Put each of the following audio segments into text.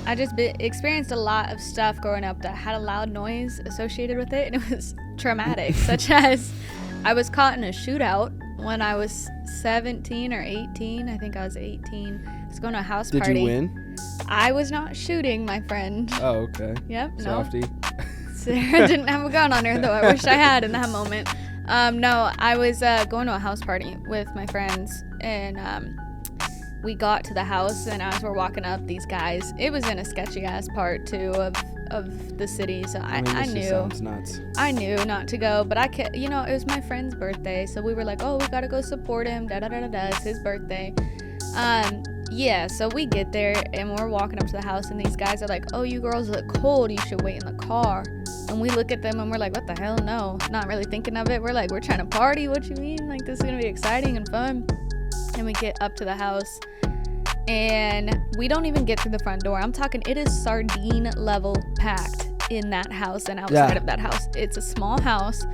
I just experienced a lot of stuff growing up that had a loud noise associated with it, and it was traumatic, such as I was caught in a shootout when I was 17 or 18. I think I was 18. I was going to a house party. Did you win? I was not shooting, my friend. Oh, okay. Yep, no. Softy. Sarah didn't have a gun on her, though I wish I had in that moment. No, I was going to a house party with my friends, and we got to the house, and as we're walking up, these guys, it was in a sketchy ass part too of the city, so I knew sounds nuts. I knew not to go, but it was my friend's birthday, so we were like, oh, we gotta go support him, da da da da da, it's his birthday. Yeah, so we get there and we're walking up to the house, and these guys are like, oh, you girls look cold, you should wait in the car. And we look at them and we're like, what the hell? No, not really thinking of it. We're like, we're trying to party, what you mean? Like, this is gonna be exciting and fun. And we get up to the house, and we don't even get through the front door. I'm talking, it is sardine level packed in that house and outside of that house. It's a small house,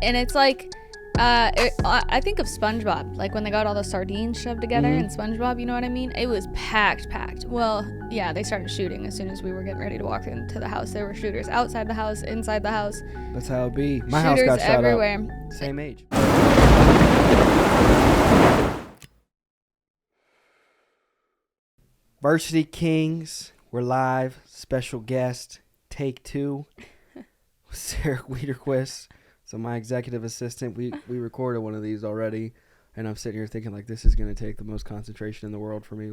and it's like, I think of SpongeBob, like when they got all the sardines shoved together in SpongeBob, you know what I mean? It was packed. Well, yeah, they started shooting as soon as we were getting ready to walk into the house. There were shooters outside the house, inside the house. That's how it be. My shooters house got shot everywhere. Up. Same age. Varsity Kings, we're live. Special guest, take 2. Sarah Wederquist. So my executive assistant, we recorded one of these already, and I'm sitting here thinking like this is going to take the most concentration in the world for me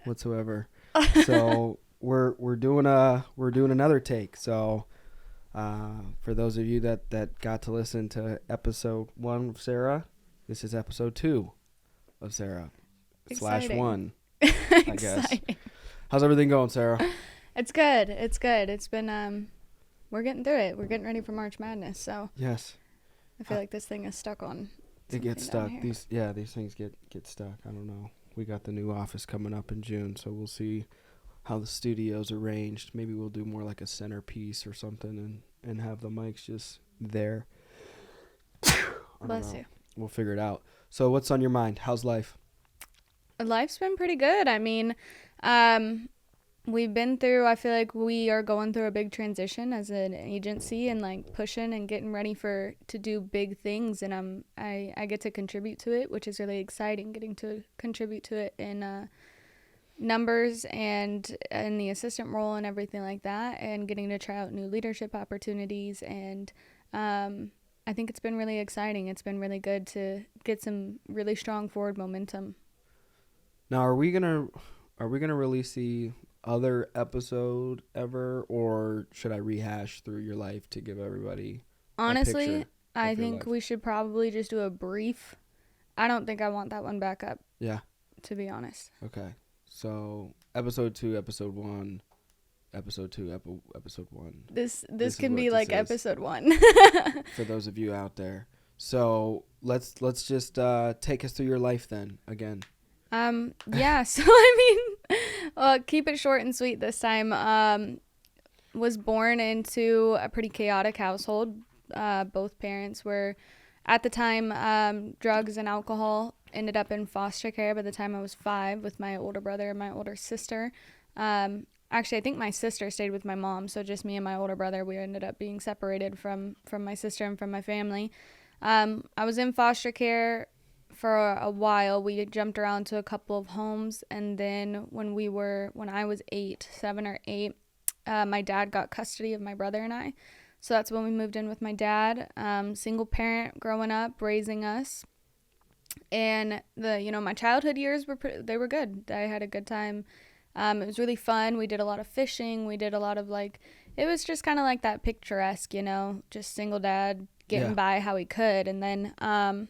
whatsoever. So we're doing another take. So for those of you that got to listen to episode 1 of Sarah, this is episode 2 of Sarah /1. I guess. How's everything going, Sarah? It's good. It's been we're getting through it. We're getting ready for March Madness, so yes. I feel like this thing is stuck on. It gets stuck. These things get stuck. I don't know. We got the new office coming up in June, so we'll see how the studio's arranged. Maybe we'll do more like a centerpiece or something and have the mics just there. Bless you. We'll figure it out. So what's on your mind? How's life? Life's been pretty good. I mean, I feel like we are going through a big transition as an agency and like pushing and getting ready to do big things. And I get to contribute to it, which is really exciting, getting to contribute to it in numbers and in the assistant role and everything like that, and getting to try out new leadership opportunities. And I think it's been really exciting. It's been really good to get some really strong forward momentum. Now, are we gonna release the other episode ever, or should I rehash through your life to give everybody honestly a picture I think we should probably just do a brief. I don't think I want that one back up, to be honest. Okay, so episode 2, episode 1, episode 2, episode 1. This can be like episode 1 for those of you out there. So let's just take us through your life then again. Yeah, so I mean, keep it short and sweet this time. Was born into a pretty chaotic household. Both parents were, at the time, drugs and alcohol. Ended up in foster care by the time I was 5 with my older brother and my older sister. Actually, I think my sister stayed with my mom, so just me and my older brother, we ended up being separated from my sister and from my family. I was in foster care for a while. We jumped around to a couple of homes, and then when I was 7 or 8, my dad got custody of my brother and I. So that's when we moved in with my dad. Single parent growing up, raising us. And my childhood years they were good. I had a good time. It was really fun. We did a lot of fishing. We did a lot of it was just kind of like that picturesque, just single dad getting by how he could. And then,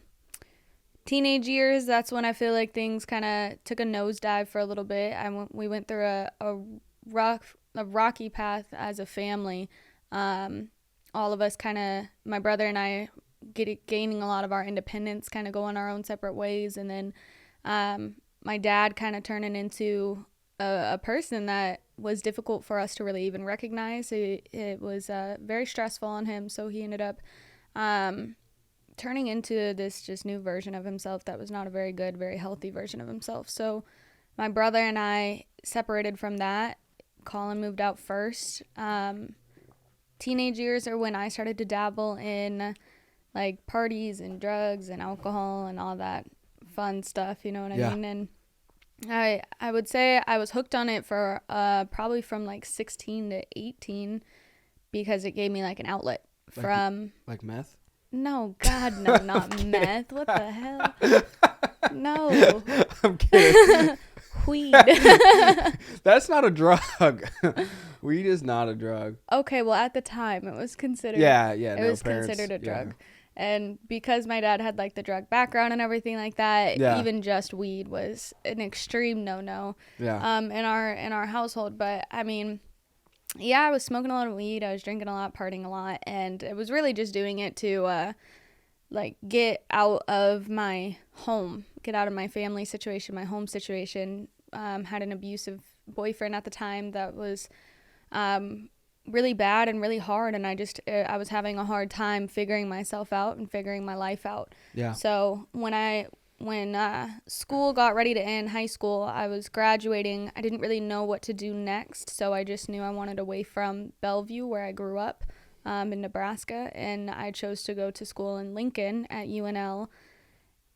teenage years, that's when I feel like things kind of took a nosedive for a little bit. We went through a rocky path as a family. All of us my brother and I gaining a lot of our independence, kind of going our own separate ways. And then my dad kind of turning into a person that was difficult for us to really even recognize. It was very stressful on him, so he ended up turning into this just new version of himself that was not a very good, very healthy version of himself. So my brother and I separated from that Colin moved out first. Teenage years are when I started to dabble in like parties and drugs and alcohol and all that fun stuff, you know what I mean? And I would say I was hooked on it for probably from like 16 to 18 because it gave me like an outlet from like meth. No, God, no, not meth. What the hell? No. I'm kidding. Weed. That's not a drug. Weed is not a drug. Okay, well, at the time, it was considered. Yeah. It was considered a drug. Yeah. And because my dad had like the drug background and everything like that, even just weed was an extreme no-no. Yeah. In our household, but I mean, yeah, I was smoking a lot of weed. I was drinking a lot, partying a lot, and it was really just doing it to like get out of my home, get out of my family situation, my home situation. Had an abusive boyfriend at the time that was really bad and really hard, and I was having a hard time figuring myself out and figuring my life out. Yeah. So when school got ready to end, high school, I was graduating. I didn't really know what to do next, so I just knew I wanted away from Bellevue, where I grew up, in Nebraska, and I chose to go to school in Lincoln at UNL.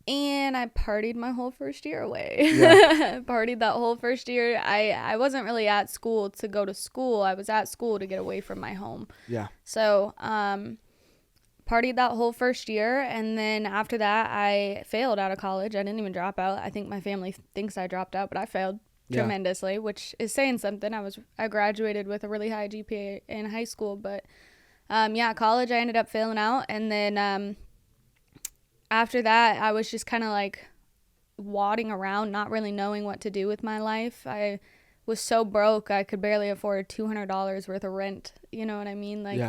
And I partied my whole first year away. Yeah. Partied that whole first year. I wasn't really at school to go to school. I was at school to get away from my home. Yeah. So, partied that whole first year. And then after that, I failed out of college. I didn't even drop out. I think my family thinks I dropped out, but I failed tremendously, which is saying something. I graduated with a really high GPA in high school, but, college, I ended up failing out. And then, after that, I was just kind of like wadding around, not really knowing what to do with my life. I was so broke, I could barely afford $200 worth of rent. You know what I mean? Like,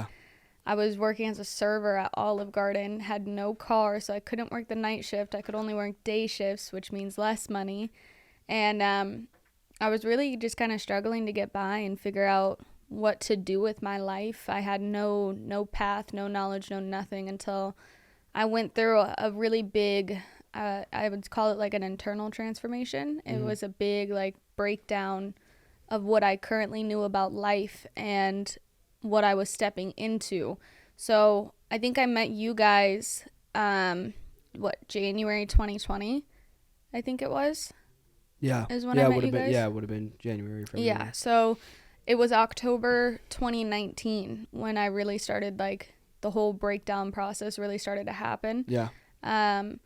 I was working as a server at Olive Garden, had no car, so I couldn't work the night shift. I could only work day shifts, which means less money. And I was really just kind of struggling to get by and figure out what to do with my life. I had no path, no knowledge, no nothing until I went through a really big, I would call it like an internal transformation. It was a big like breakdown of what I currently knew about life and what I was stepping into. So I think I met you guys, January 2020, I think it was. Yeah. Is when I met you guys. Yeah, it would have been January. Yeah, so it was October 2019 when I really started like, the whole breakdown process really started to happen. Yeah. And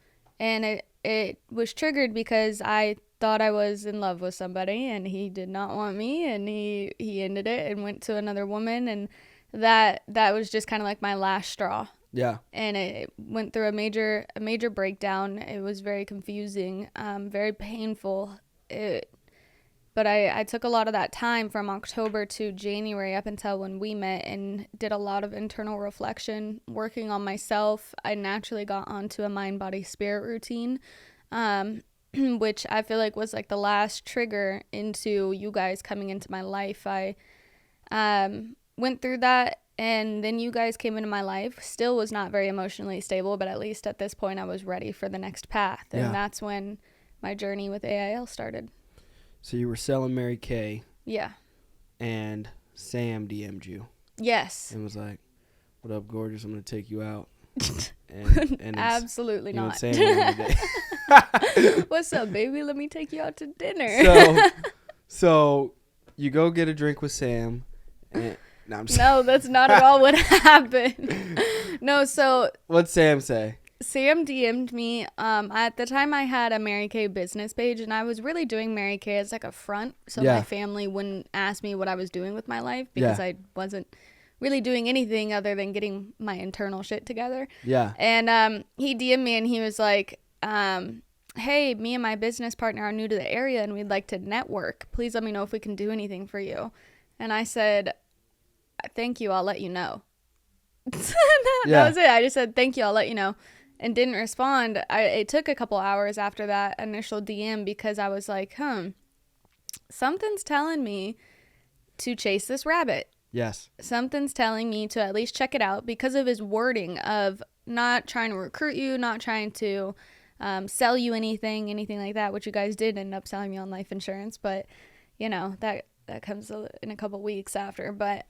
it was triggered because I thought I was in love with somebody and he did not want me, and he ended it and went to another woman, and that was just kind of like my last straw. Yeah. And it went through a major breakdown. It was very confusing, very painful. But I took a lot of that time from October to January up until when we met and did a lot of internal reflection, working on myself. I naturally got onto a mind, body, spirit routine, which I feel like was like the last trigger into you guys coming into my life. I went through that, and then you guys came into my life. Still was not very emotionally stable, but at least at this point I was ready for the next path. And that's when my journey with AIL started. So you were selling Mary Kay. Yeah. And Sam DM'd you. Yes. And was like, "What up, gorgeous? I'm going to take you out." And absolutely not. Sam on the day. What's up, baby? Let me take you out to dinner. So you go get a drink with Sam. And, no, that's not at all what happened. No, so. What'd Sam say? Sam DM'd me. At the time I had a Mary Kay business page, and I was really doing Mary Kay as like a front, so my family wouldn't ask me what I was doing with my life, because I wasn't really doing anything other than getting my internal shit together. Yeah. And he DM'd me and he was like, "Hey, me and my business partner are new to the area and we'd like to network. Please let me know if we can do anything for you." And I said, "Thank you, I'll let you know." That was it. I just said, "Thank you, I'll let you know." And didn't respond. It took a couple hours after that initial DM, because I was like, something's telling me to chase this rabbit. Yes. Something's telling me to at least check it out, because of his wording of not trying to recruit you, not trying to sell you anything like that, which you guys did end up selling me on life insurance. But, that that comes in a couple weeks after. But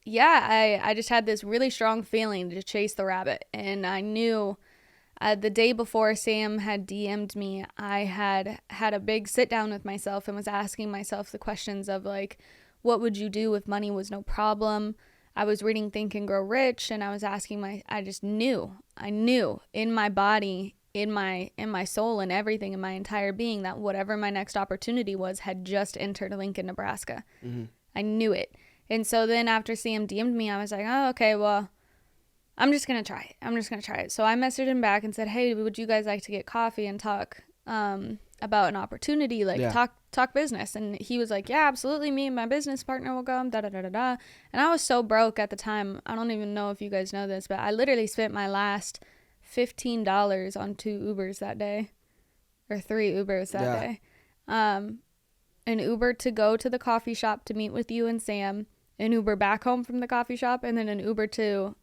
yeah, I just had this really strong feeling to chase the rabbit. And I knew the day before Sam had DM'd me, I had a big sit down with myself and was asking myself the questions of like, what would you do if money was no problem? I was reading Think and Grow Rich, and I was asking I just knew, I knew in my body, in my soul, and everything in my entire being that whatever my next opportunity was had just entered Lincoln, Nebraska. Mm-hmm. I knew it. And so then after Sam DM'd me, I was like, oh, okay, well, I'm just going to try it. So I messaged him back and said, hey, would you guys like to get coffee and talk about an opportunity, like talk business? And he was like, yeah, absolutely. Me and my business partner will go, da da da da da. And I was so broke at the time. I don't even know if you guys know this, but I literally spent my last $15 on 2 Ubers that day, or 3 Ubers that day. An Uber to go to the coffee shop to meet with you and Sam, an Uber back home from the coffee shop, and then an Uber to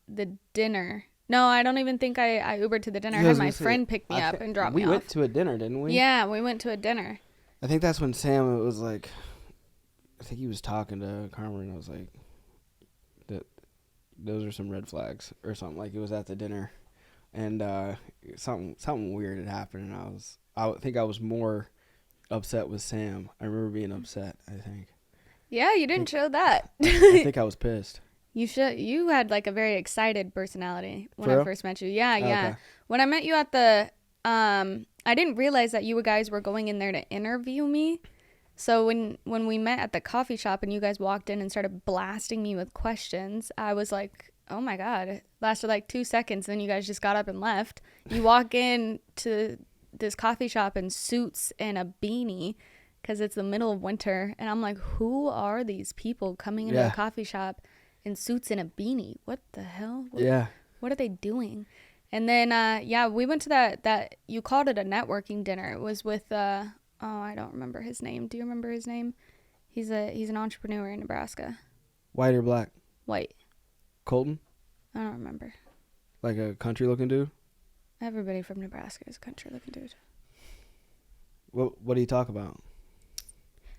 the dinner. No, I don't even think I Ubered to the dinner. I had my friend pick me up and drop me off. We went to a dinner, didn't we? Yeah, we went to a dinner. I think that's when Sam was like, I think he was talking to Carmen, and I was like, those are some red flags or something. Like, it was at the dinner, and something weird had happened, and I think I was more upset with Sam. I remember being upset, I think. Yeah, you didn't show that. I think I was pissed. You had like a very excited personality when For real? I first met you. Yeah, Oh, yeah. okay. When I met you at the I didn't realize that you guys were going in there to interview me. So when we met at the coffee shop and you guys walked in and started blasting me with questions, I was like, oh my God. It lasted like 2 seconds, then you guys just got up and left. You walk in to this coffee shop in suits and a beanie because it's the middle of winter, and I'm like, who are these people coming into the coffee shop in suits and a beanie? What the hell? What are they doing? And then we went to that you called it a networking dinner. It was with I don't remember his name. Do you remember his name? He's an entrepreneur in Nebraska. White or black? White. Colton? I don't remember. Like a country looking dude? Everybody from Nebraska is a country looking dude. What do you talk about?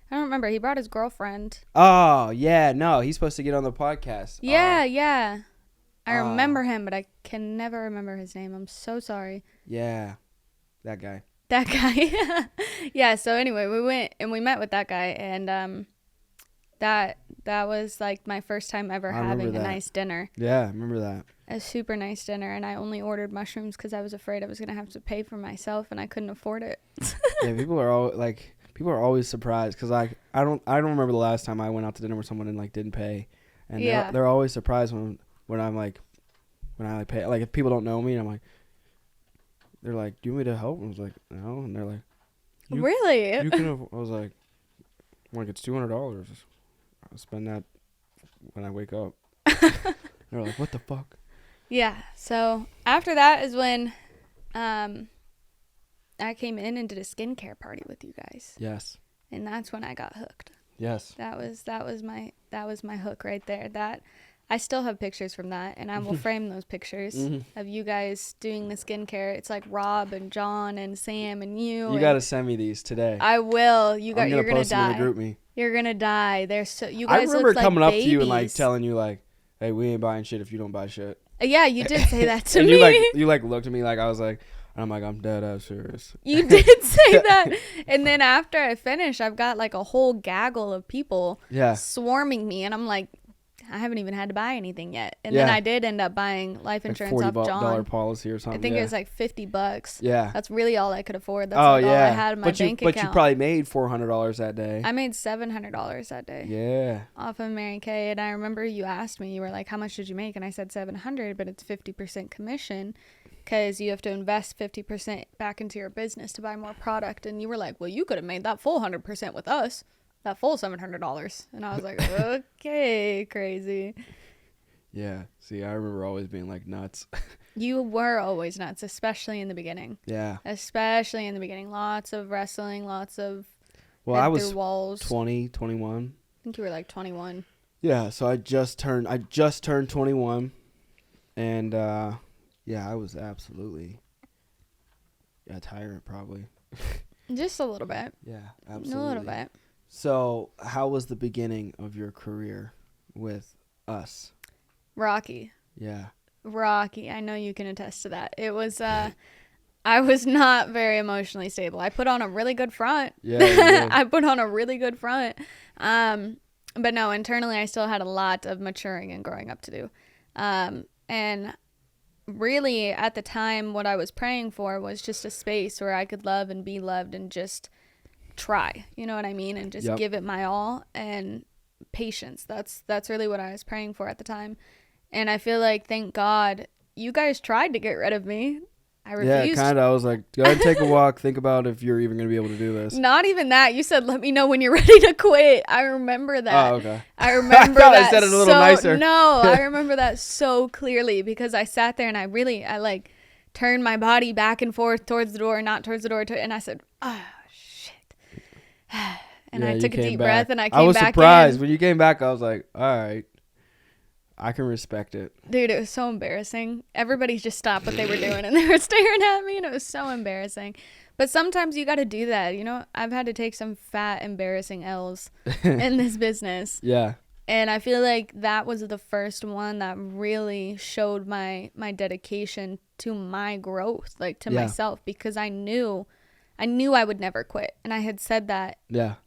I don't remember. He brought his girlfriend. Oh, yeah. No, he's supposed to get on the podcast. Yeah. I remember him, but I can never remember his name. I'm so sorry. Yeah. That guy. Yeah, so anyway, we went and we met with that guy, and that was like my first time ever having a nice dinner. Yeah, I remember that. A super nice dinner, and I only ordered mushrooms because I was afraid I was going to have to pay for myself, and I couldn't afford it. Yeah, people are always surprised because I don't remember the last time I went out to dinner with someone and like didn't pay, and they're always surprised when I'm like when I like pay, like if people don't know me and I'm like, they're like, do you want me to help? I was like, no, and they're like, really? You can. I was like, it's $200. I'll spend that when I wake up. They're like, what the fuck? Yeah. So after that is when I came in and did a skincare party with you guys. Yes. And that's when I got hooked. Yes. That was my hook right there. That I still have pictures from that, and I will frame those pictures of you guys doing the skincare. It's like Rob and John and Sam and you. You gotta send me these today. I will. You're gonna post die. Them in the group me. You're gonna die. You guys. I remember look coming like up babies. to you and like telling you like, hey, we ain't buying shit if you don't buy shit. Yeah, you did say that to and me. You looked at me like I was like, I'm like, I'm dead ass serious. You did say that. And then after I finish, I've got like a whole gaggle of people swarming me, and I'm like, I haven't even had to buy anything yet. And then I did end up buying life insurance off John. $40 policy or something. I think it was like $50. Yeah. That's really all I could afford. That's all I had in my bank account. But you probably made $400 that day. I made $700 that day. Yeah. Off of Mary Kay. And I remember you asked me, you were like, how much did you make? And I said $700, but it's 50% commission because you have to invest 50% back into your business to buy more product. And you were like, well, you could have made that full 100% with us. That full $700. And I was like, okay, crazy. Yeah. See, I remember always being like nuts. You were always nuts, especially in the beginning. Yeah. Especially in the beginning. Lots of wrestling, lots of I was walls. 20, 21. I think you were like 21. Yeah, so I just turned 21. And I was absolutely a tyrant probably. Just a little bit. Yeah, absolutely. A little bit. So, how was the beginning of your career with us? Rocky. Yeah. Rocky. I know you can attest to that. It was, I was not very emotionally stable. I put on a really good front. Yeah. I put on a really good front. But no, internally, I still had a lot of maturing and growing up to do. And really, at the time, what I was praying for was just a space where I could love and be loved and just try. You know what I mean? And just give it my all and patience. That's really what I was praying for at the time. And I feel like, thank God, you guys tried to get rid of me. I refused. Yeah, kind of. I was like, go ahead and take a walk. Think about if you're even going to be able to do this. Not even that. You said, let me know when you're ready to quit. I remember that. Oh, okay. I remember I that said it a little nicer. No, I remember that so clearly because I sat there and I like turned my body back and forth towards the door, not towards the door. And I said, oh, shit. And I took a deep breath and I came back in. I was surprised. When you came back, I was like, all right. I can respect it. Dude, it was so embarrassing. Everybody just stopped what they were doing and they were staring at me and it was so embarrassing. But sometimes you got to do that. You know, I've had to take some fat, embarrassing L's in this business. Yeah. And I feel like that was the first one that really showed my dedication to my growth, like to myself, because I knew I would never quit. And I had said that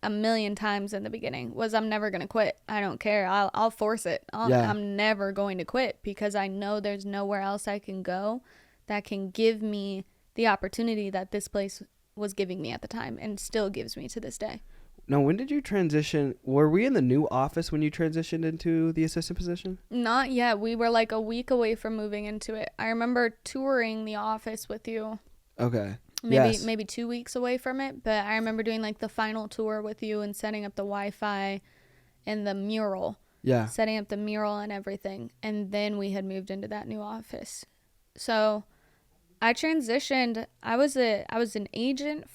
a million times in the beginning was I'm never going to quit. I don't care. I'll force it. I'm never going to quit because I know there's nowhere else I can go that can give me the opportunity that this place was giving me at the time and still gives me to this day. Now, when did you transition? Were we in the new office when you transitioned into the assistant position? Not yet. We were like a week away from moving into it. I remember touring the office with you. Okay. Maybe 2 weeks away from it, but I remember doing like the final tour with you and setting up the Wi-Fi and the mural. Yeah. Setting up the mural and everything. And then we had moved into that new office. So I transitioned. I was an agent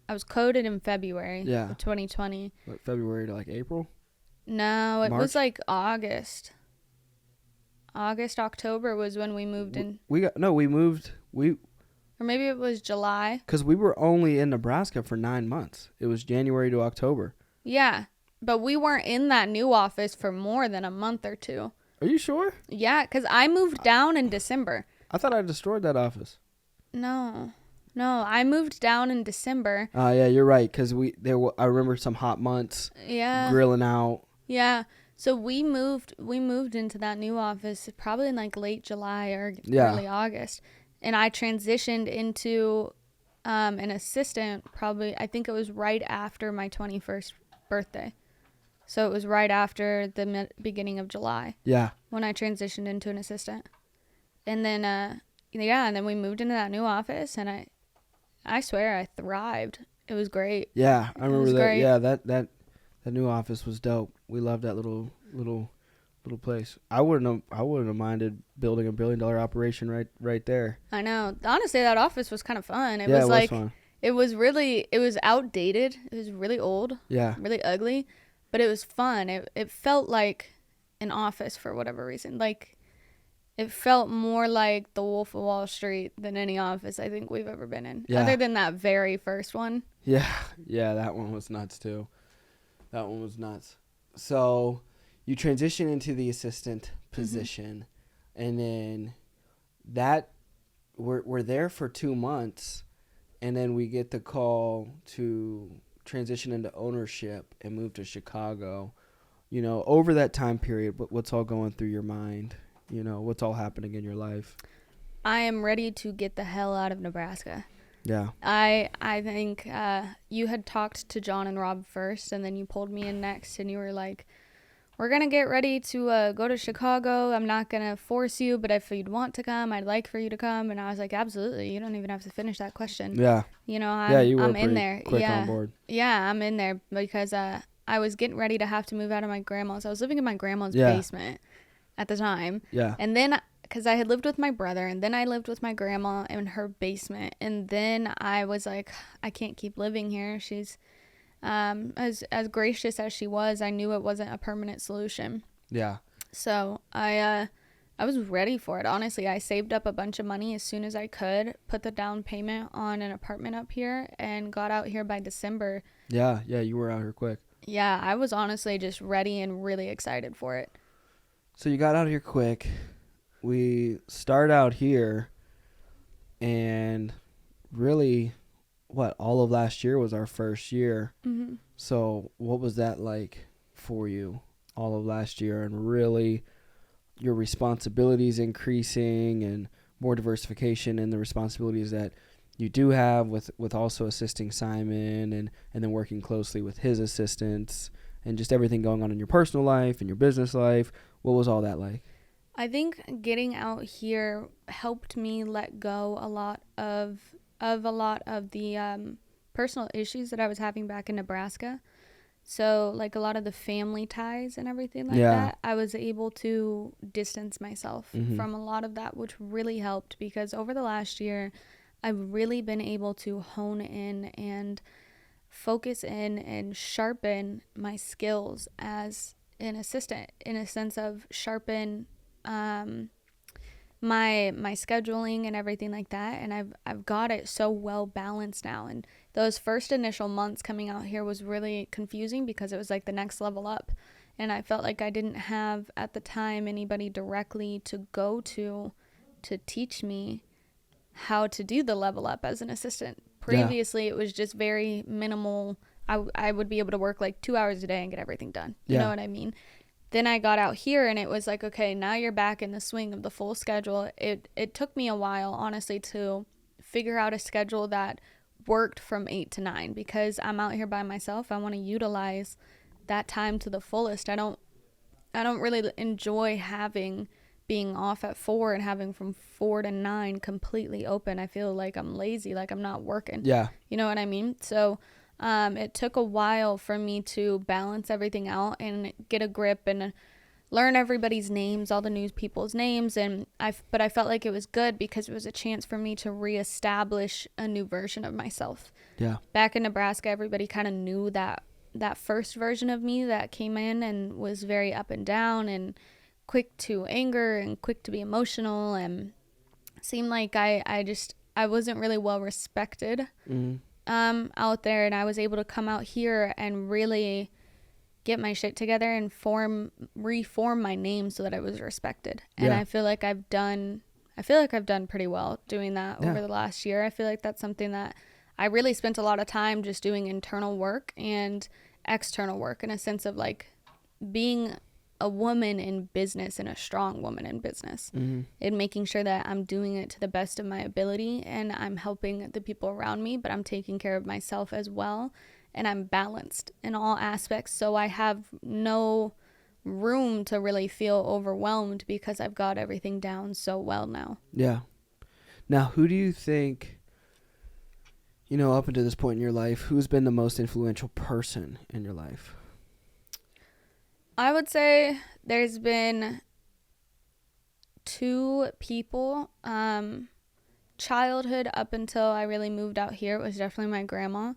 I was coded in February of 2020. What, February to like April? No, it March? was like August. October was when we moved in. We moved. Or maybe it was July. Because we were only in Nebraska for 9 months. It was January to October. Yeah, but we weren't in that new office for more than a month or two. Are you sure? Yeah, because I moved down in December. I thought I destroyed that office. No, I moved down in December. Yeah, you're right. Because I remember some hot months. Yeah. Grilling out. Yeah. So we moved into that new office probably in like late July or early August. And I transitioned into an assistant probably, I think it was right after my 21st birthday. So it was right after the beginning of July. Yeah. When I transitioned into an assistant. And then, and then we moved into that new office and I swear I thrived. It was great. Yeah, I remember that. Great. Yeah, that new office was dope. We loved that little place. I wouldn't have minded building $1 billion operation right there. I know. Honestly, that office was kind of fun. It was like fun. It was outdated. It was really old. Yeah. Really ugly, but it was fun. It felt like an office for whatever reason. Like it felt more like the Wolf of Wall Street than any office I think we've ever been in. Yeah. Other than that very first one. Yeah, that one was nuts too. That one was nuts. So you transition into the assistant position, and then we're there for 2 months, and then we get the call to transition into ownership and move to Chicago. You know, over that time period, what's all going through your mind? You know, what's all happening in your life? I am ready to get the hell out of Nebraska. Yeah. I think you had talked to John and Rob first, and then you pulled me in next, and you were like, we're going to get ready to go to Chicago. I'm not going to force you, but if you'd want to come, I'd like for you to come. And I was like, absolutely. You don't even have to finish that question. Yeah. You know, you were I'm in there. Quick on board. Yeah, I'm in there because I was getting ready to have to move out of my grandma's. I was living in my grandma's basement at the time. Yeah. And then, because I had lived with my brother, and then I lived with my grandma in her basement. And then I was like, I can't keep living here. She's... as gracious as she was, I knew it wasn't a permanent solution. Yeah. So I was ready for it. Honestly, I saved up a bunch of money as soon as I could, put the down payment on an apartment up here, and got out here by December. Yeah, you were out here quick. Yeah, I was honestly just ready and really excited for it. So you got out here quick. We start out here, and really, all of last year was our first year. Mm-hmm. So what was that like for you all of last year, and really your responsibilities increasing and more diversification in the responsibilities that you do have with also assisting Simon and then working closely with his assistants and just everything going on in your personal life and your business life? What was all that like? I think getting out here helped me let go a lot of the personal issues that I was having back in Nebraska. So like a lot of the family ties and everything like that, I was able to distance myself from a lot of that, which really helped because over the last year, I've really been able to hone in and focus in and sharpen my skills as an assistant in a sense of sharpen my scheduling and everything like that, and I've got it so well balanced now. And those first initial months coming out here was really confusing because it was like the next level up, and I felt like I didn't have at the time anybody directly to go to teach me how to do the level up as an assistant. Previously it was just very minimal. I would be able to work like 2 hours a day and get everything done. You know what I mean? Then I got out here and it was like, okay, now you're back in the swing of the full schedule. It took me a while, honestly, to figure out a schedule that worked from 8 to 9 because I'm out here by myself. I want to utilize that time to the fullest. I don't really enjoy being off at 4 and having from 4 to 9 completely open. I feel like I'm lazy, like I'm not working. Yeah. You know what I mean? So it took a while for me to balance everything out and get a grip and learn everybody's names, all the news people's names. But I felt like it was good because it was a chance for me to reestablish a new version of myself. Yeah. Back in Nebraska, everybody kind of knew that first version of me that came in and was very up and down and quick to anger and quick to be emotional, and seemed like I wasn't really well respected. Out there, and I was able to come out here and really get my shit together and reform my name so that I was respected. And I feel like I've done pretty well doing that over the last year. I feel like that's something that I really spent a lot of time just doing internal work and external work in a sense of like being a woman in business and a strong woman in business, and making sure that I'm doing it to the best of my ability and I'm helping the people around me, but I'm taking care of myself as well, and I'm balanced in all aspects. So I have no room to really feel overwhelmed because I've got everything down so well now. Yeah. Now, who do you think, up until this point in your life, who's been the most influential person in your life? I would say there's been 2 people. Childhood up until I really moved out here, it was definitely my grandma.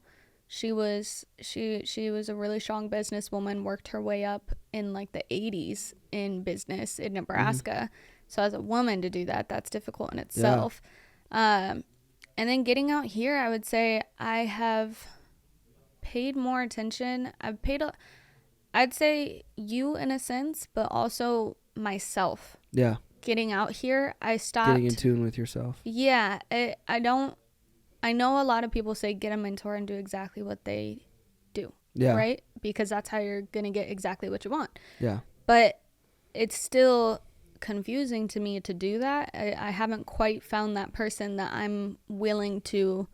She was a really strong businesswoman, worked her way up in like the 80s in business in Nebraska. So as a woman to do that, that's difficult in itself. And then getting out here, I would say I have paid more attention. I'd say you in a sense, but also myself. Yeah. Getting out here, I stopped. Getting in tune with yourself. Yeah. I know a lot of people say get a mentor and do exactly what they do. Yeah. Right? Because that's how you're going to get exactly what you want. Yeah. But it's still confusing to me to do that. I haven't quite found that person that I'm willing to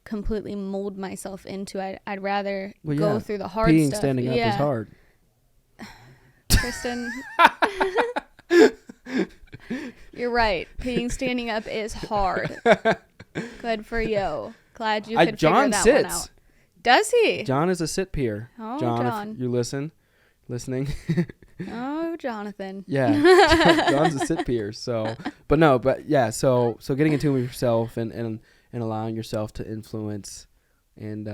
completely mold myself into. I'd rather go through the hard Peeing stuff. Standing up is hard. Tristan, you're right. Peeing standing up is hard. Good for you. Glad you could John figure that sits. one out. Does he? John is a sit peer. Oh, John. If you listening. Oh, Jonathan. Yeah, John's a sit peer. So getting in tune with yourself and allowing yourself to influence and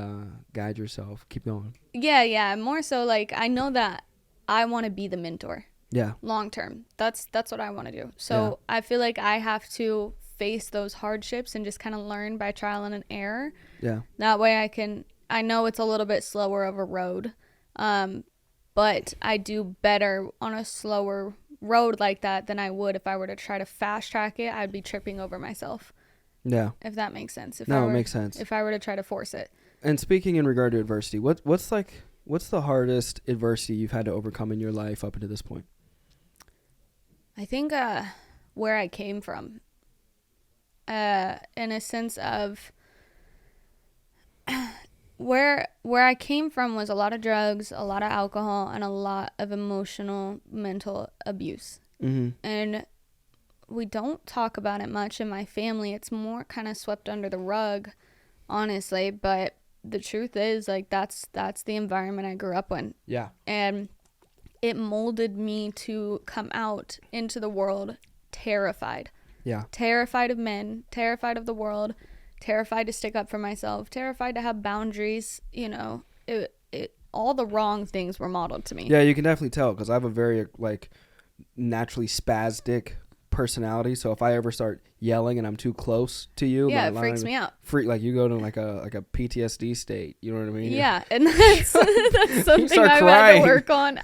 guide yourself. Keep going. Yeah. More so like I know that I want to be the mentor. Yeah. Long term. That's what I want to do. So I feel like I have to face those hardships and just kind of learn by trial and error. Yeah. That way I can I know it's a little bit slower of a road, but I do better on a slower road like that than I would if I were to try to fast track it. I'd be tripping over myself. Yeah. If that makes sense. It makes sense. If I were to try to force it. And speaking in regard to adversity, what's the hardest adversity you've had to overcome in your life up until this point? I think where I came from, in a sense of where I came from was a lot of drugs, a lot of alcohol, and a lot of emotional, mental abuse. Mm-hmm. And we don't talk about it much in my family. It's more kind of swept under the rug, honestly. But the truth is, like, that's the environment I grew up in. Yeah. And it molded me to come out into the world terrified. Yeah. Terrified of men, terrified of the world, terrified to stick up for myself, terrified to have boundaries. You know, all the wrong things were modeled to me. Yeah, you can definitely tell because I have a very, like, naturally spastic personality. So if I ever start yelling and I'm too close to you, yeah, it freaks me out. Like you go to like a PTSD state. You know what I mean? Yeah, and that's something I've had to work on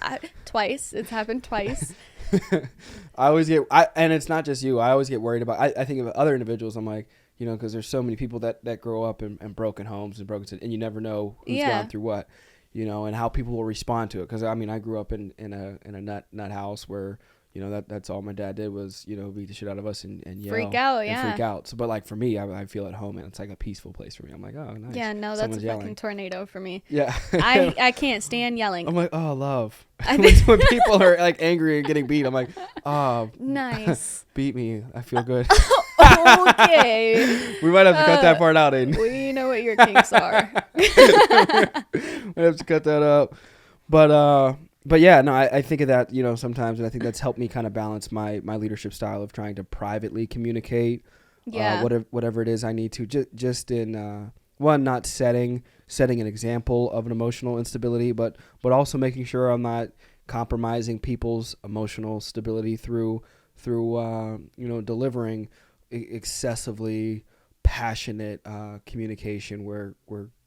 twice. It's happened twice. I always get, and it's not just you. I always get worried about. I think of other individuals. I'm like, you know, because there's so many people that grow up in broken homes and and you never know who's gone through what, you know, and how people will respond to it. Because I mean, I grew up in a nut house where, you know, that's all my dad did was, you know, beat the shit out of us and yell. Freak out, yeah. And freak out. So, but like for me, I feel at home and it's like a peaceful place for me. I'm like, oh, nice. Yeah, no, that's Someone's a fucking yelling. Tornado for me. Yeah. I can't stand yelling. I'm like, oh, love. When people are like angry and getting beat, I'm like, oh. Nice. Beat me. I feel good. Okay. We might have to cut that part out, Aiden. We know what your kinks are. We have to cut that out. But yeah, no, I think of that, you know, sometimes, and I think that's helped me kind of balance my leadership style of trying to privately communicate whatever it is I need to, just in one, not setting an example of an emotional instability, but also making sure I'm not compromising people's emotional stability through you know, delivering excessively passionate communication where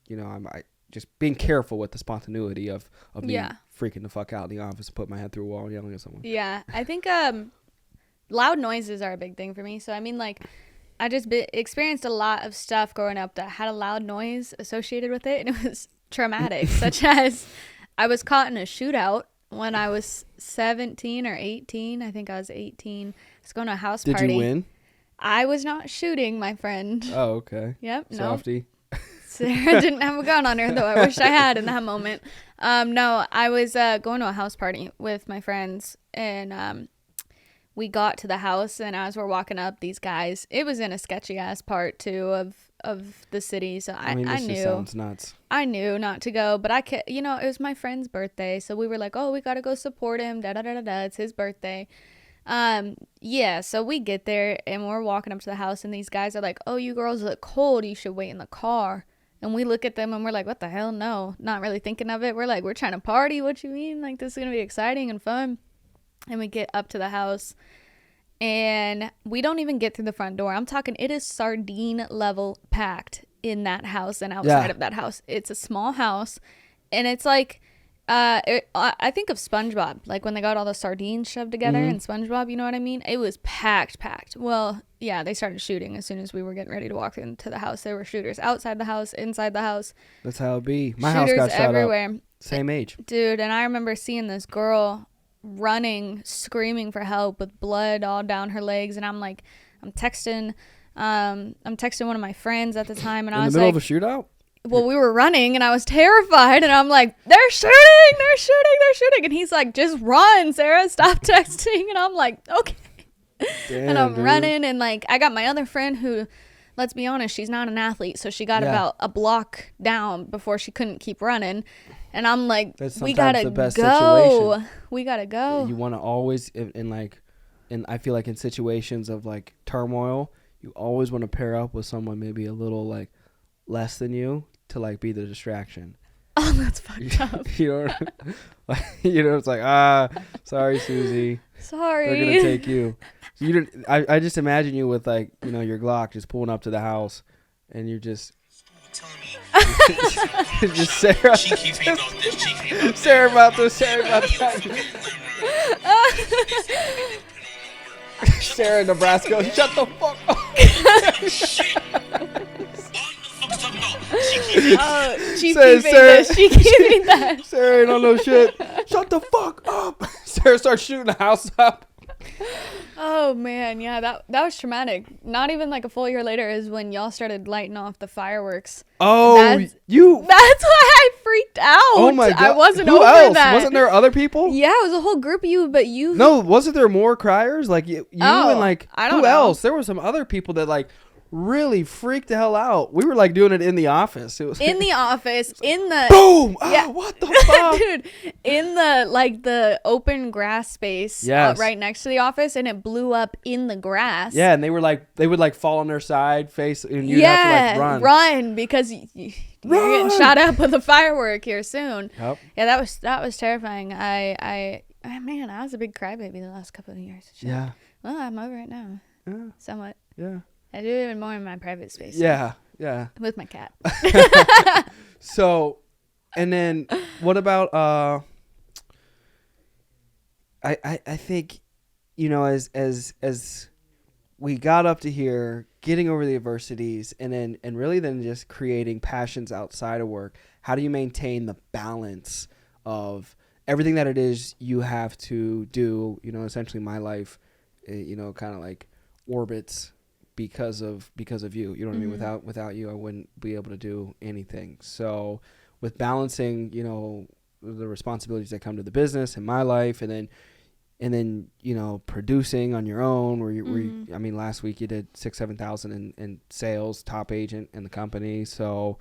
you know I just being careful with the spontaneity of me freaking the fuck out in the office and put my head through a wall and yelling at someone. Yeah, I think loud noises are a big thing for me. So I mean, like, I just experienced a lot of stuff growing up that had a loud noise associated with it, and it was traumatic. Such as I was caught in a shootout when I was 17 or 18. I think I was 18. I was going to a house party. Did you win? I was not shooting, my friend. Oh, okay. Yep. Softy. No. Sarah didn't have a gun on her, though I wish I had in that moment. No, I was going to a house party with my friends, and we got to the house, and as we're walking up, these guys, it was in a sketchy ass part too of the city, so I mean, this knew just sounds nuts. I knew not to go, but I could, you know, it was my friend's birthday, so we were like, oh, we gotta go support him, da da da da da, it's his birthday. Yeah, so we get there and we're walking up to the house, and these guys are like, oh, you girls look cold, you should wait in the car. And we look at them and we're like, what the hell? No, not really thinking of it. We're like, we're trying to party. What you mean? Like, this is gonna be exciting and fun. And we get up to the house and we don't even get through the front door. I'm talking, it is sardine level packed in that house and outside of that house. It's a small house, and it's like, I think of SpongeBob, like when they got all the sardines shoved together in SpongeBob, you know what I mean? It was packed. Well, yeah, they started shooting as soon as we were getting ready to walk into the house. There were shooters outside the house, inside the house. That's how it be. My shooters house got shot everywhere. Up. Same age. Dude, and I remember seeing this girl running, screaming for help with blood all down her legs, and I'm like, I'm texting one of my friends at the time, and I was like, in the middle of a shootout? Well, we were running, and I was terrified, and I'm like, they're shooting. And he's like, just run, Sarah, stop texting. And I'm like, okay. Damn, and I'm dude. running, and like, I got my other friend who, let's be honest, she's not an athlete, so she got about a block down before she couldn't keep running. And I'm like, we gotta the best go. Situation. We gotta go. You want to always, I feel like in situations of like turmoil, you always want to pair up with someone maybe a little like less than you to like be the distraction. Oh, that's fucked up. You know, like, you know, it's like, sorry, Susie. Sorry. They're gonna take you. So you didn't. I just imagine you with like, you know, your Glock just pulling up to the house, and you're just Just Sarah. Sarah about this. Sarah about that. Sarah, Nebraska. Shut the fuck up. Oh, she keeping this. She keeping that. Sarah don't know shit. Shut the fuck up. Sarah starts shooting the house up. Oh man, yeah, that was traumatic. Not even like a full year later is when y'all started lighting off the fireworks. Oh, that's why I freaked out. Oh my god, I wasn't Who over else? that. Wasn't there other people? Yeah, it was a whole group of you, but you. No, wasn't there more criers? Like you and like I don't who know. else? There were some other people that like really freaked the hell out. We were like doing it in the office. It was in the office, in the boom. Yeah. Oh, what the fuck, dude? In the open grass space, yes, right next to the office, and it blew up in the grass. Yeah, and they would like fall on their side, face, and you'd have to like run because you're getting shot up with a firework here soon. Yep. Yeah, that was terrifying. I was a big crybaby the last couple of years. Shit. Yeah. Well, I'm over it now. Yeah. Somewhat. Yeah. I do it even more in my private space. Yeah. Yeah. With my cat. So, and then what about I think, you know, as we got up to here, getting over the adversities, and really then just creating passions outside of work, how do you maintain the balance of everything that it is you have to do? You know, essentially my life, you know, kind of like orbits because of you. You know what I mean? Without you, I wouldn't be able to do anything. So with balancing, you know, the responsibilities that come to the business and my life, and then you know, producing on your own, where you I mean, last week you did 6,000-7,000 in sales, top agent in the company. So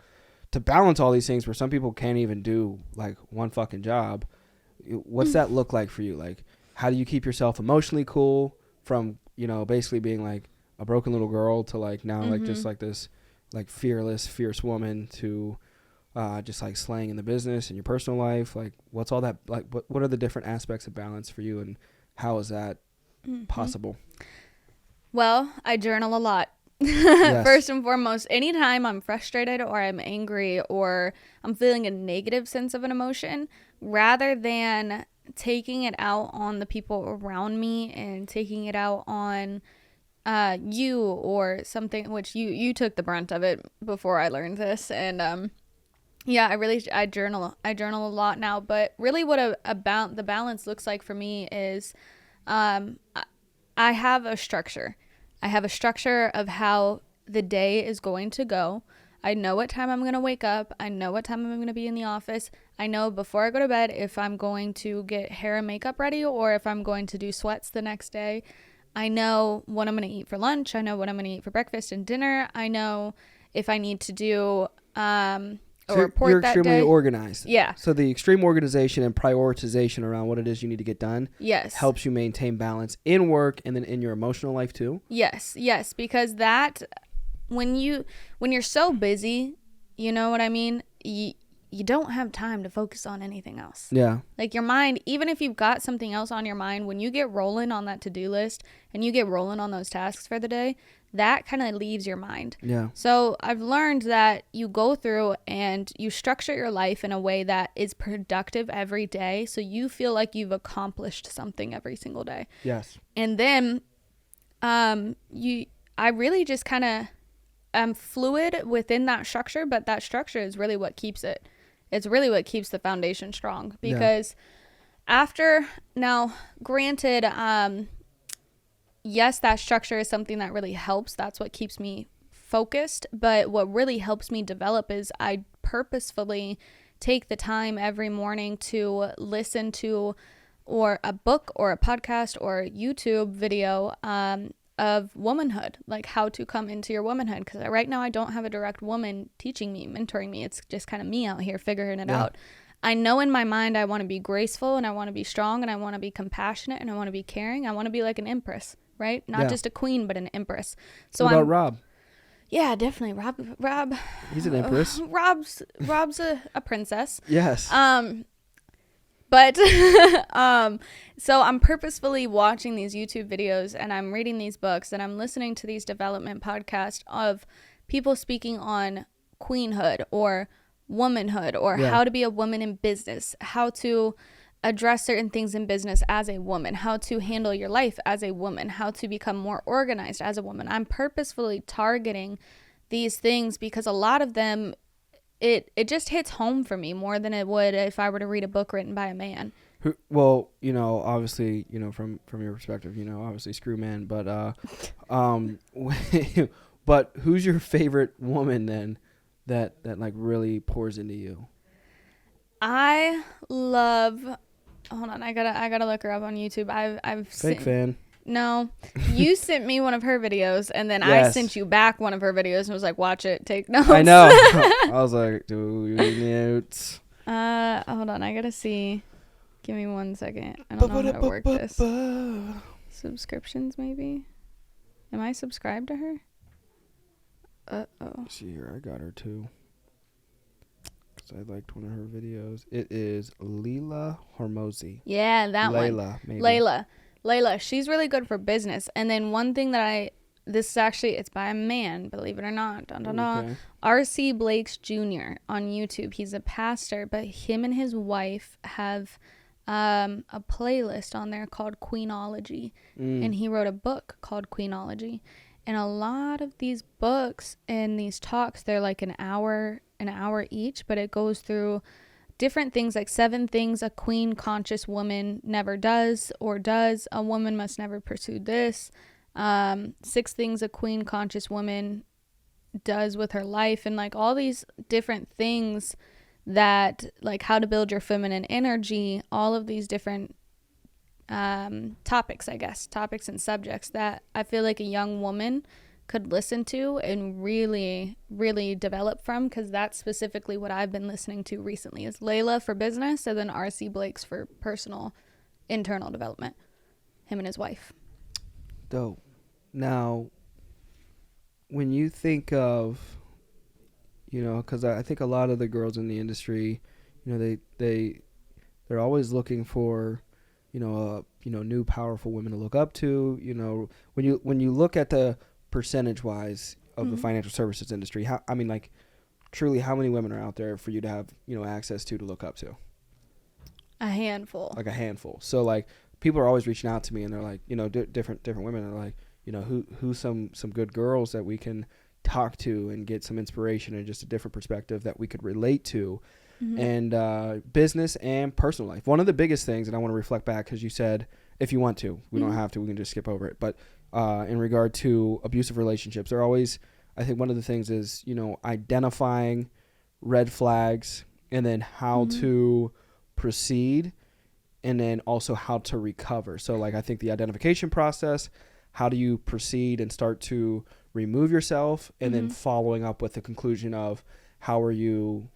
to balance all these things, where some people can't even do like one fucking job, what's that look like for you? Like, how do you keep yourself emotionally cool from, you know, basically being like a broken little girl to like now like just like this like fearless, fierce woman to just like slaying in the business and your personal life? Like, what's all that like? What are the different aspects of balance for you, and how is that possible? Well, I journal a lot. Yes. First and foremost, anytime I'm frustrated or I'm angry or I'm feeling a negative sense of an emotion, rather than taking it out on the people around me and taking it out on you or something, which you took the brunt of it before I learned this. And yeah, I journal a lot now. But really what the balance looks like for me is I have a structure. I have a structure of how the day is going to go. I know what time I'm going to wake up. I know what time I'm going to be in the office. I know before I go to bed if I'm going to get hair and makeup ready or if I'm going to do sweats the next day. I know what I'm going to eat for lunch. I know what I'm going to eat for breakfast and dinner. I know if I need to do a report that day. You're extremely organized. Yeah. So the extreme organization and prioritization around what it is you need to get done, yes, helps you maintain balance in work and then in your emotional life too. Yes, because that when you're so busy, you know what I mean? You don't have time to focus on anything else. Yeah. Like your mind, even if you've got something else on your mind, when you get rolling on that to-do list and you get rolling on those tasks for the day, that kind of leaves your mind. Yeah. So I've learned that you go through and you structure your life in a way that is productive every day. So you feel like you've accomplished something every single day. Yes. And then I really just kind of am fluid within that structure, but that structure is really what keeps it. It's really what keeps the foundation strong, because now granted, yes, that structure is something that really helps. That's what keeps me focused. But what really helps me develop is I purposefully take the time every morning to listen to or a book or a podcast or a YouTube video of womanhood, like how to come into your womanhood. Because right now I don't have a direct woman teaching me, mentoring me. It's just kind of me out here figuring it out. I know in my mind I want to be graceful and I want to be strong and I want to be compassionate and I want to be caring. I want to be like an empress, right? Not just a queen, but an empress. So what about Rob? Yeah, definitely. Rob. He's an empress. Rob's a princess. Yes. But so I'm purposefully watching these YouTube videos and I'm reading these books and I'm listening to these development podcasts of people speaking on queenhood or womanhood, or how to be a woman in business, how to address certain things in business as a woman, how to handle your life as a woman, how to become more organized as a woman. I'm purposefully targeting these things because a lot of them, it just hits home for me more than it would if I were to read a book written by a man. Well, obviously, from your perspective, obviously screw men, but but who's your favorite woman then that like really pours into you? I love. Hold on, I gotta look her up on YouTube. I've Fake fan. No, you sent me one of her videos, and then Yes. I sent you back one of her videos, and was like, "Watch it, take notes." I know. I was like, do notes. Hold on, I gotta see. Give me 1 second. I don't know how to work this. Subscriptions, maybe. Am I subscribed to her? See here, I got her too. I liked one of her videos. It is Leila Hormozi. Yeah, that one. Maybe. Layla. She's really good for business. And then one thing that this is actually, it's by a man, believe it or not. Dun, dun, dun. Okay. R.C. Blakes Jr. on YouTube. He's a pastor, but him and his wife have a playlist on there called Queenology. And he wrote a book called Queenology. And a lot of these books and these talks, they're like an hour each, but it goes through different things, like 7 things a queen conscious woman never does or does. A woman must never pursue this. 6 things a queen conscious woman does with her life, and like all these different things that, like how to build your feminine energy, all of these different topics and subjects that I feel like a young woman could listen to and really, really develop from, because that's specifically what I've been listening to recently is Layla for business, and then R.C. Blakes for personal internal development, him and his wife. Dope. Now, when you think of, because I think a lot of the girls in the industry, they're always looking for, new powerful women to look up to. When you look at the percentage wise of the financial services industry, truly how many women are out there for you to have access to look up to? A handful. Like a handful. So like people are always reaching out to me, and they're like, different women are like, who's some good girls that we can talk to and get some inspiration and just a different perspective that we could relate to. And business and personal life. One of the biggest things, and I want to reflect back, because you said if you want to, we don't have to, we can just skip over it, but in regard to abusive relationships, they're always, I think one of the things is, identifying red flags, and then how to proceed, and then also how to recover. So like, I think the identification process, how do you proceed and start to remove yourself, and then following up with the conclusion of how are you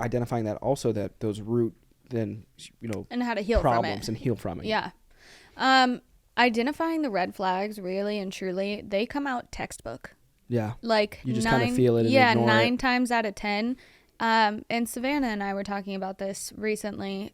identifying that also, that those root then, and how to heal problems from it. And heal from it. Yeah. Identifying the red flags, really and truly, they come out textbook. Yeah. Like you just kind of feel it and ignore 9 it. times out of 10. And Savannah and I were talking about this recently,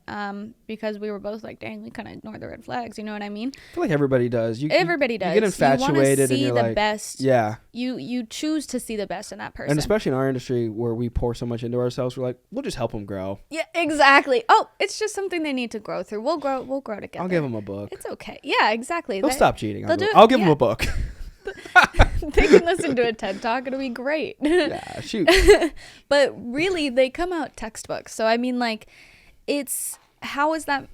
because we were both like, dang, we kind of ignore the red flags. You know what I mean? I feel like everybody does. Everybody does. You get infatuated, and you're the like, best. Yeah. You choose to see the best in that person. And especially in our industry where we pour so much into ourselves, we're like, we'll just help them grow. Yeah, exactly. Oh, it's just something they need to grow through. We'll grow together. I'll give them a book. It's okay. Yeah, exactly. They'll stop cheating. I'll give them a book. They can listen to a TED Talk. It'll be great. Yeah, shoot. But really, they come out textbooks. So I mean, like, it's how is that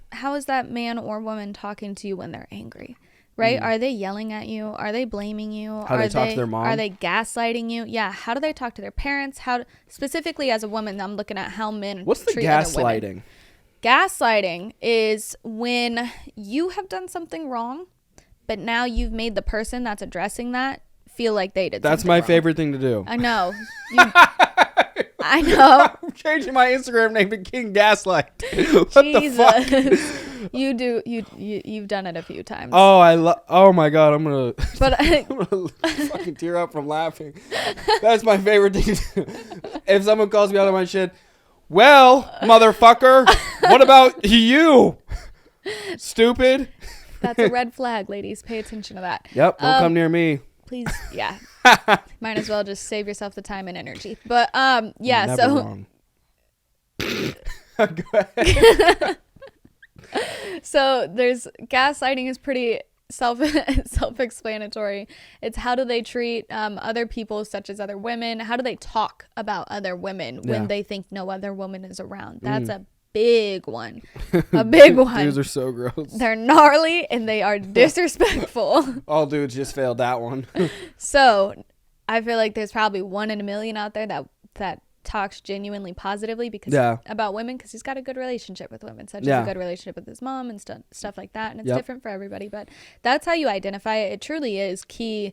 man or woman talking to you when they're angry, right? Are they yelling at you? Are they blaming you? How do they talk to their mom? Are they gaslighting you? Yeah. How do they talk to their parents? Specifically as a woman, I'm looking at how men. What's the treat other gaslighting? women. Gaslighting is when you have done something wrong, but now you've made the person that's addressing that feel like they did. That's my wrong. favorite thing to do. I know. I know. I'm changing my Instagram name to King Gaslight. What Jesus. the fuck? You do. You've done it a few times. Oh my God. I'm gonna. But I'm gonna fucking tear up from laughing. That's my favorite thing to do. If someone calls me out of my shit, well, motherfucker, what about you? Stupid. That's a red flag, ladies. Pay attention to that. Yep. Don't come near me. Please. Yeah. Might as well just save yourself the time and energy. But yeah, Never so wrong. Go ahead. so there's gaslighting is pretty self-explanatory. It's how do they treat other people, such as other women? How do they talk about other women when they think no other woman is around? That's a big one. A big one. Dudes are so gross. They're gnarly and they are disrespectful. All dudes just failed that one. So I feel like there's probably 1 in a million out there that talks genuinely positively about women, because he's got a good relationship with women, such as a good relationship with his mom and stuff like that. And it's different for everybody, but that's how you identify it. It truly is key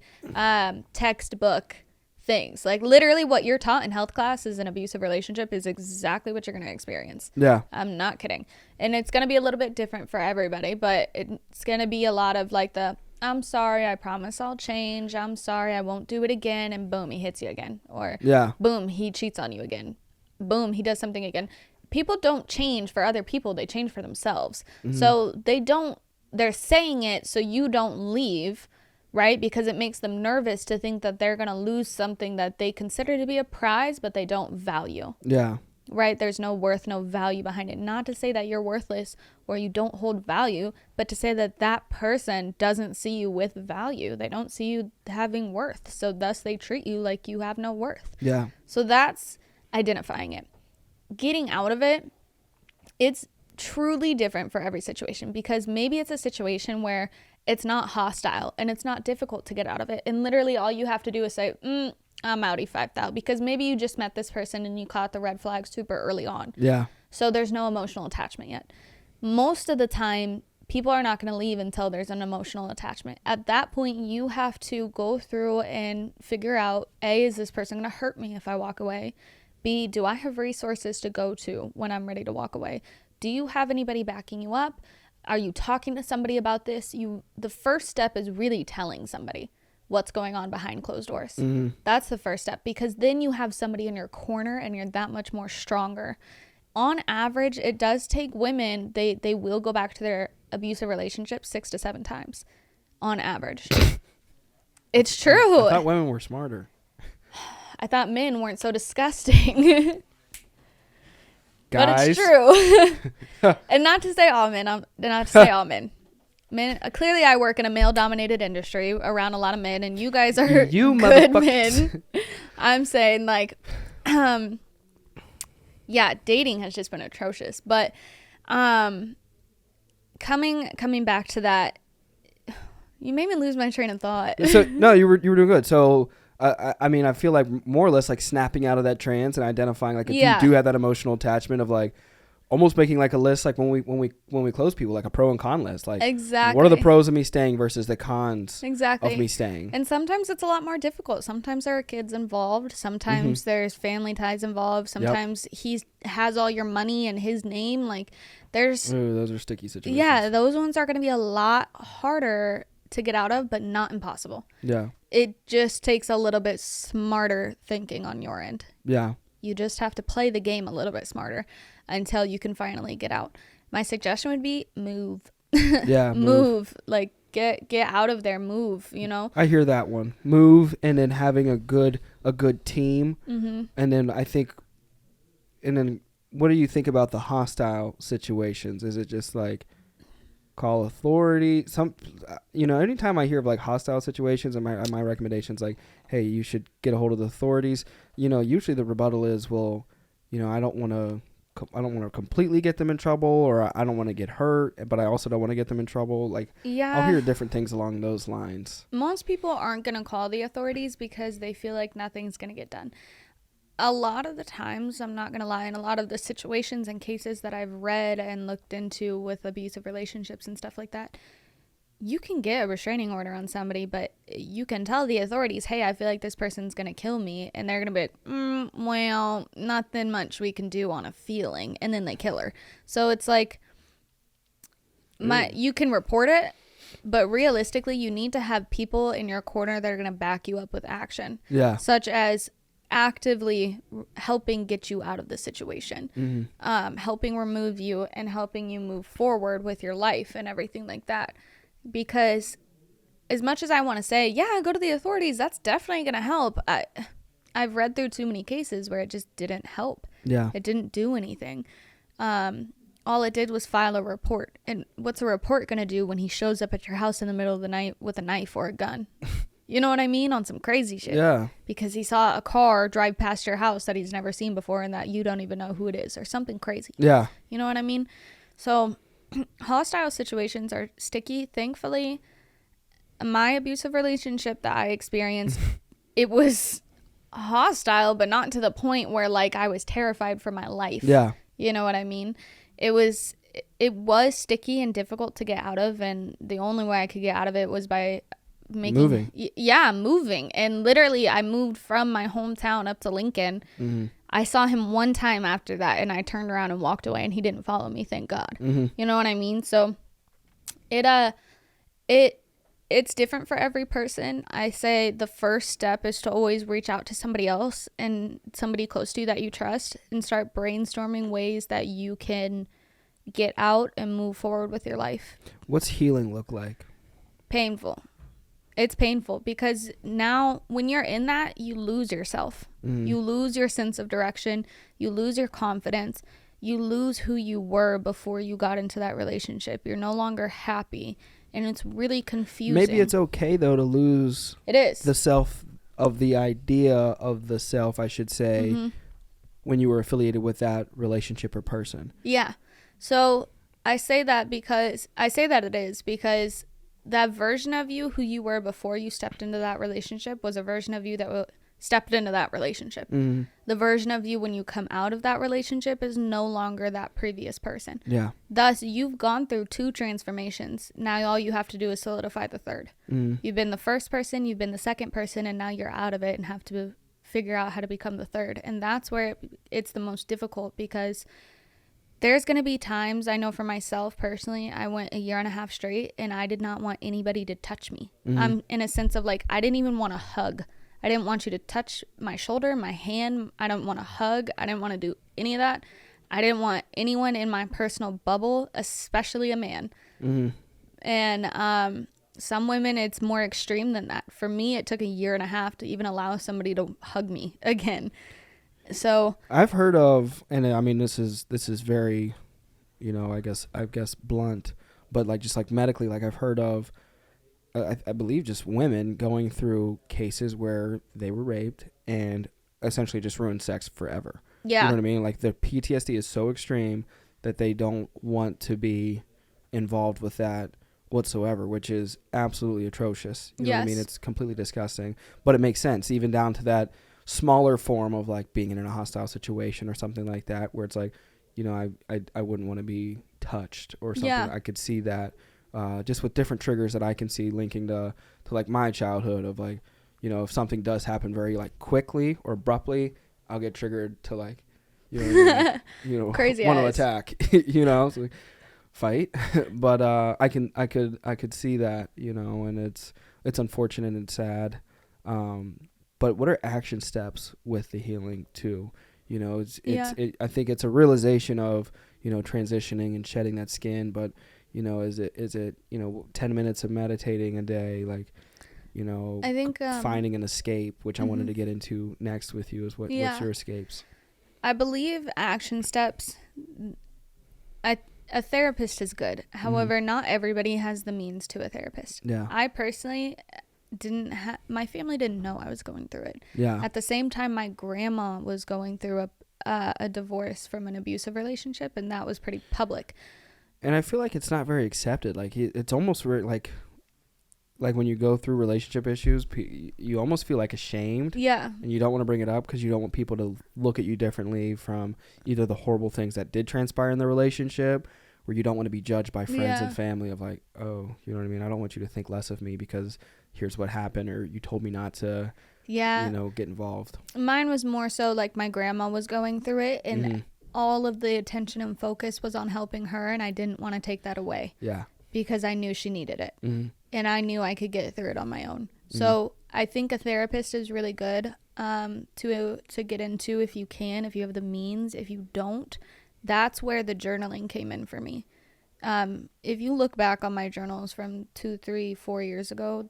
textbook things. Like literally what you're taught in health class is an abusive relationship is exactly what you're going to experience. Yeah. I'm not kidding. And it's going to be a little bit different for everybody, but it's going to be a lot of like I'm sorry, I promise I'll change. I'm sorry, I won't do it again. And boom, he hits you again. Or boom, he cheats on you again. Boom, he does something again. People don't change for other people. They change for themselves. Mm-hmm. So they're saying it so you don't leave, right? Because it makes them nervous to think that they're going to lose something that they consider to be a prize, but they don't value. Yeah. Right? There's no worth, no value behind it. Not to say that you're worthless or you don't hold value, but to say that that person doesn't see you with value. They don't see you having worth. So thus they treat you like you have no worth. Yeah. So that's identifying it. Getting out of it, it's truly different for every situation, because maybe it's a situation where it's not hostile and it's not difficult to get out of it. And literally all you have to do is say, I'm outie 5,000, because maybe you just met this person and you caught the red flag super early on. Yeah. So there's no emotional attachment yet. Most of the time, people are not going to leave until there's an emotional attachment. At that point, you have to go through and figure out, A, is this person going to hurt me if I walk away? B, do I have resources to go to when I'm ready to walk away? Do you have anybody backing you up? Are you talking to somebody about this? The first step is really telling somebody what's going on behind closed doors. Mm-hmm. That's the first step, because then you have somebody in your corner and you're that much more stronger. On average, it does take women, they will go back to their abusive relationship 6 to 7 times on average. It's true. I thought women were smarter. I thought men weren't so disgusting. Guys. But it's true. And not to say all men. Not to say all men. Men, clearly I work in a male-dominated industry around a lot of men, and you guys are good men. I'm saying, like, yeah, dating has just been atrocious. But coming back to that, you made me lose my train of thought. So no, you were doing good. So I mean, I feel like more or less like snapping out of that trance and identifying like if you do have that emotional attachment of like almost making like a list, like when we close people, like a pro and con list, like exactly what are the pros of me staying versus the cons exactly of me staying. And sometimes it's a lot more difficult. Sometimes there are kids involved, sometimes there's family ties involved, sometimes he has all your money in his name. Like there's those are sticky situations. Yeah, those ones are going to be a lot harder to get out of, but not impossible. Yeah, it just takes a little bit smarter thinking on your end. Yeah, you just have to play the game a little bit smarter until you can finally get out. My suggestion would be move. Yeah, move. Like get out of there. Move. You know. I hear that one. Move, and then having a good team, and then I think, and then what do you think about the hostile situations? Is it just like call authority? Anytime I hear of like hostile situations, and my recommendations like, hey, you should get a hold of the authorities. Usually the rebuttal is, well, I don't want to completely get them in trouble, or I don't want to get hurt, but I also don't want to get them in trouble. Like, yeah, I'll hear different things along those lines. Most people aren't going to call the authorities because they feel like nothing's going to get done. A lot of the times, I'm not going to lie, in a lot of the situations and cases that I've read and looked into with abusive relationships and stuff like that, you can get a restraining order on somebody, but you can tell the authorities, hey, I feel like this person's going to kill me. And they're going to be like, well, nothing much we can do on a feeling. And then they kill her. So it's like, you can report it, but realistically, you need to have people in your corner that are going to back you up with action. Yeah. Such as actively helping get you out of the situation, helping remove you and helping you move forward with your life and everything like that. Because as much as I want to say, yeah, go to the authorities, that's definitely going to help. I've read through too many cases where it just didn't help. Yeah. It didn't do anything. All it did was file a report. And what's a report going to do when he shows up at your house in the middle of the night with a knife or a gun? You know what I mean? On some crazy shit. Yeah. Because he saw a car drive past your house that he's never seen before and that you don't even know who it is or something crazy. Yeah. You know what I mean? So hostile situations are sticky. Thankfully, my abusive relationship that I experienced, it was hostile, but not to the point where like I was terrified for my life. Yeah. You know what I mean? It was sticky and difficult to get out of, and the only way I could get out of it was by moving. And literally I moved from my hometown up to Lincoln. I saw him one time after that, and I turned around and walked away, and he didn't follow me, thank God. You know what I mean? So it's different for every person. I say the first step is to always reach out to somebody else and somebody close to you that you trust and start brainstorming ways that you can get out and move forward with your life. What's healing look like? Painful. It's painful because now when you're in that, you lose yourself. You lose your sense of direction. You lose your confidence. You lose who you were before you got into that relationship. You're no longer happy. And it's really confusing. Maybe it's okay, though, to lose the self of the idea of the self, I should say, when you were affiliated with that relationship or person. Yeah. So I say that because that version of you who you were before you stepped into that relationship was a version of you that stepped into that relationship. The version of you when you come out of that relationship is no longer that previous person. Yeah. Thus, you've gone through 2 transformations. Now all you have to do is solidify the third. You've been the first person, you've been the second person, and now you're out of it and have to figure out how to become the third. And that's where it's the most difficult, because there's going to be times, I know for myself personally, I went a year and a half straight and I did not want anybody to touch me. I'm in a sense of like, I didn't even want to hug. I didn't want you to touch my shoulder, my hand. I didn't want to hug. I didn't want to do any of that. I didn't want anyone in my personal bubble, especially a man. And some women, it's more extreme than that. For me, it took a year and a half to even allow somebody to hug me again. So I've heard of, and I mean, this is very, you know, I guess blunt, but like just like medically, like I've heard of, I believe just women going through cases where they were raped and essentially just ruined sex forever. Yeah. You know what I mean? Like the PTSD is so extreme that they don't want to be involved with that whatsoever, which is absolutely atrocious. You know what I mean? It's completely disgusting, but it makes sense even down to that smaller form of like being in a hostile situation or something like that, where it's like, you know, I wouldn't want to be touched or something. Yeah. I could see that just with different triggers that I can see linking to like my childhood of like, you know, if something does happen very like quickly or abruptly, I'll get triggered to like, you know, you know, crazy want to attack, you know, so fight. But I could see that, you know, and it's unfortunate and sad. But what are action steps with the healing too? You know, I think it's a realization of, you know, transitioning and shedding that skin. But, you know, is it, you know, 10 minutes of meditating a day, like, you know, I think finding an escape, which I wanted to get into next with you, is what's your escapes? I believe action steps. A therapist is good. However, not everybody has the means to a therapist. Yeah. I personally my family didn't know I was going through it. Yeah. At the same time, my grandma was going through a divorce from an abusive relationship, and that was pretty public. And I feel like it's not very accepted. Like it's almost like when you go through relationship issues, you almost feel like ashamed. Yeah. And you don't want to bring it up because you don't want people to look at you differently from either the horrible things that did transpire in the relationship, or you don't want to be judged by friends and family of like, oh, you know what I mean? I don't want you to think less of me because here's what happened, or you told me not to, you know, get involved. Mine was more so like my grandma was going through it, and all of the attention and focus was on helping her, and I didn't want to take that away. Yeah. Because I knew she needed it. And I knew I could get through it on my own. So I think a therapist is really good to get into if you can, if you have the means. If you don't, that's where the journaling came in for me. If you look back on my journals from 2, 3, 4 years ago,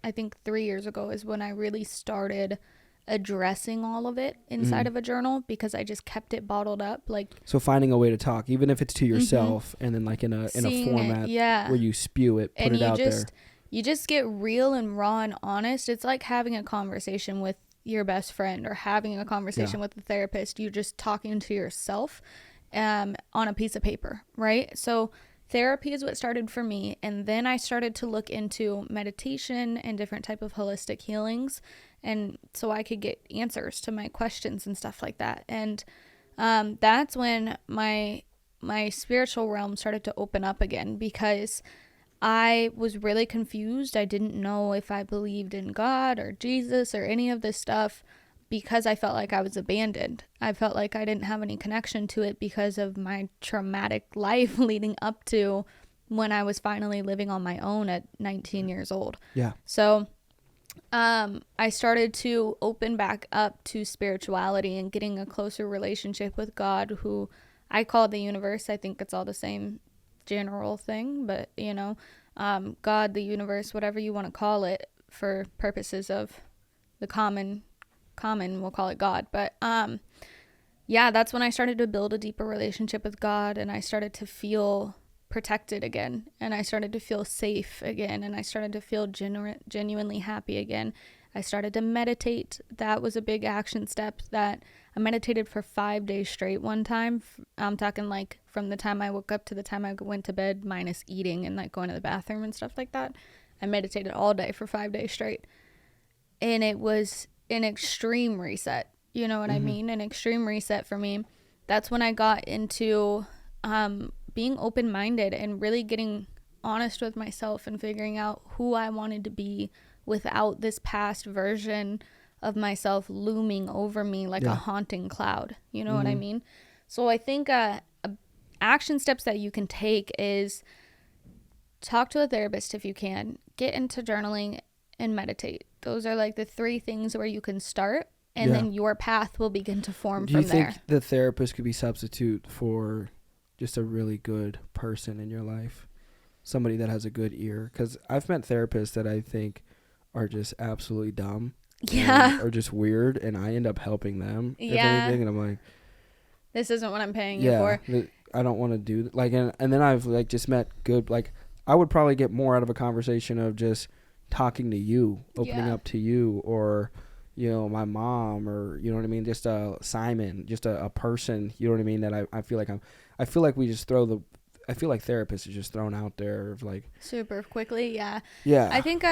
I think 3 years ago is when I really started addressing all of it inside of a journal, because I just kept it bottled up. Like, So finding a way to talk, even if it's to mm-hmm, yourself, and then like in a seeing format it, yeah, where you spew it, put and it out there. you just get real and raw and honest. It's like having a conversation with your best friend, or having a conversation with a therapist. You're just talking to yourself on a piece of paper, right? So therapy is what started for me, and then I started to look into meditation and different type of holistic healings, and so I could get answers to my questions and stuff like that. And that's when my spiritual realm started to open up again, because I was really confused. I didn't know if I believed in God or Jesus or any of this stuff, because I felt like I was abandoned. I felt like I didn't have any connection to it because of my traumatic life leading up to when I was finally living on my own at 19 years old. Yeah. So I started to open back up to spirituality and getting a closer relationship with God, who I call the universe. I think it's all the same general thing, but God, the universe, whatever you want to call it, for purposes of the common, we'll call it God. But yeah, that's when I started to build a deeper relationship with God, and I started to feel protected again, and I started to feel safe again, and I started to feel genuinely happy again. I started to meditate. That was a big action step. That I meditated for 5 days straight one time. I'm talking like from the time I woke up to the time I went to bed, minus eating and like going to the bathroom and stuff like that. I meditated all day for 5 days straight, and it was an extreme reset. You know what I mean? An extreme reset for me. That's when I got into being open-minded and really getting honest with myself and figuring out who I wanted to be without this past version of myself looming over me like a haunting cloud. You know what I mean? So I think action steps that you can take is talk to a therapist if you can, get into journaling, and meditate. Those are like the 3 things where you can start, and then your path will begin to form from there. Do you think the therapist could be substitute for just a really good person in your life? Somebody that has a good ear? Because I've met therapists that I think are just absolutely dumb. Yeah. Or just weird, and I end up helping them. Yeah. If anything, and I'm like, this isn't what I'm paying you for. I don't want to do that. Like, and then I've like just met good, like, I would probably get more out of a conversation of just talking to you, opening up to you, or my mom, or you know what I mean, just Simon, just a person, you know what I mean, that I feel like we just I feel like therapists are just thrown out there of like super quickly. Yeah I think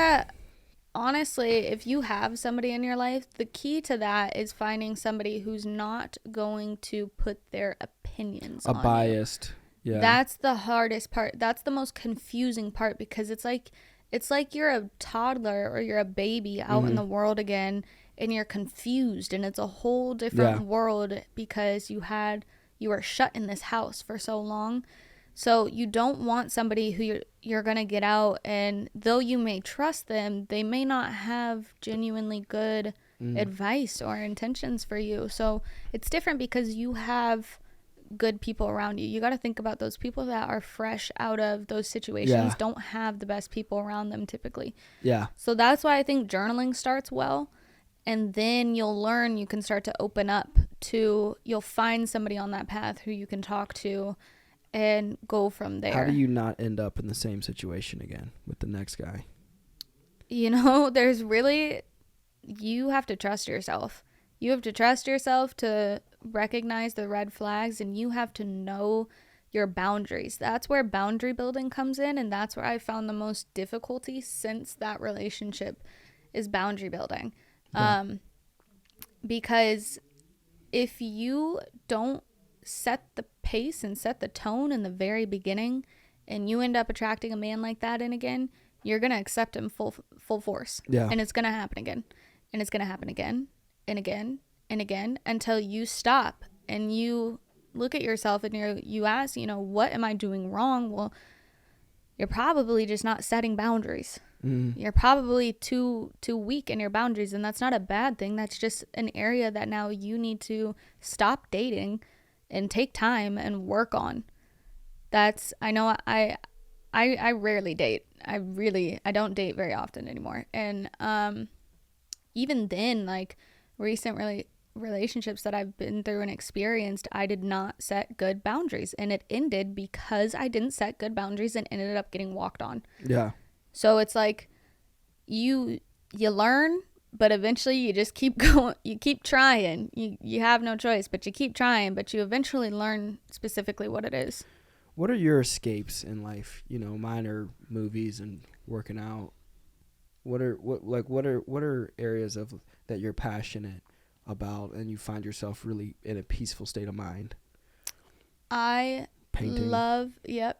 honestly, if you have somebody in your life, the key to that is finding somebody who's not going to put their opinions on biased you. That's the hardest part. That's the most confusing part, because it's like you're a toddler or you're a baby out in the world again, and you're confused, and it's a whole different world because you were shut in this house for so long. So you don't want somebody who you're going to get out, and though you may trust them, they may not have genuinely good advice or intentions for you. So it's different because you have good people around you. You got to think about those people that are fresh out of those situations don't have the best people around them typically. Yeah. So that's why I think journaling starts well. And then you'll learn, you can start to open up to, you'll find somebody on that path who you can talk to and go from there. How do you not end up in the same situation again with the next guy? There's really, you have to trust yourself. You have to trust yourself to recognize the red flags, and you have to know your boundaries. That's where boundary building comes in, and that's where I found the most difficulty since that relationship is boundary building. Because if you don't set the pace and set the tone in the very beginning, and you end up attracting a man like that in again, you're going to accept him full force. Yeah. And it's going to happen again. And it's going to happen again and again and again until you stop and you look at yourself and you ask, what am I doing wrong? Well, you're probably just not setting boundaries. You're probably too weak in your boundaries, and that's not a bad thing. That's just an area that now you need to stop dating and take time and work on. I know I rarely date. I don't date very often anymore. And even then, like recent relationships that I've been through and experienced, I did not set good boundaries, and it ended because I didn't set good boundaries and ended up getting walked on. Yeah. So it's like you learn, but eventually you just keep going. You keep trying. You have no choice, but you keep trying, but you eventually learn specifically what it is. What are your escapes in life? You know, mine are movies and working out. What are areas of that you're passionate about and you find yourself really in a peaceful state of mind? I Painting.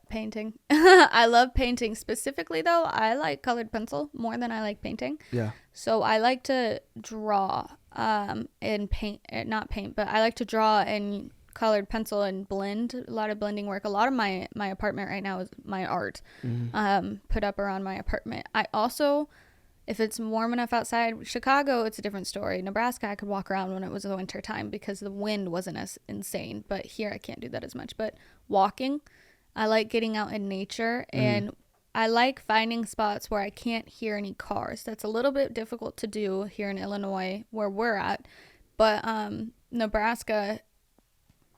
painting. I love painting. Specifically though, I like colored pencil more than I like painting. Yeah. So I like to draw and paint, not paint, but I like to draw and colored pencil and blend. A lot of blending work. A lot of my apartment right now is my art put up around my apartment. I also, if it's warm enough outside, Chicago, it's a different story. Nebraska, I could walk around when it was the winter time because the wind wasn't as insane. But here, I can't do that as much. But walking, I like getting out in nature, and I like finding spots where I can't hear any cars. That's a little bit difficult to do here in Illinois, where we're at. But Nebraska,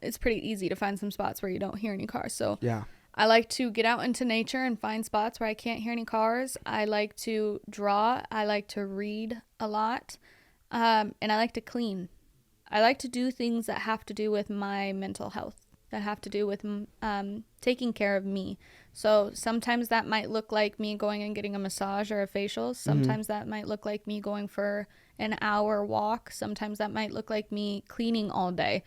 it's pretty easy to find some spots where you don't hear any cars. So Yeah. I like to get out into nature and find spots where I can't hear any cars. I like to draw. I like to read a lot. And I like to clean. I like to do things that have to do with my mental health, that have to do with taking care of me. So sometimes that might look like me going and getting a massage or a facial. Sometimes that might look like me going for an hour walk. Sometimes that might look like me cleaning all day.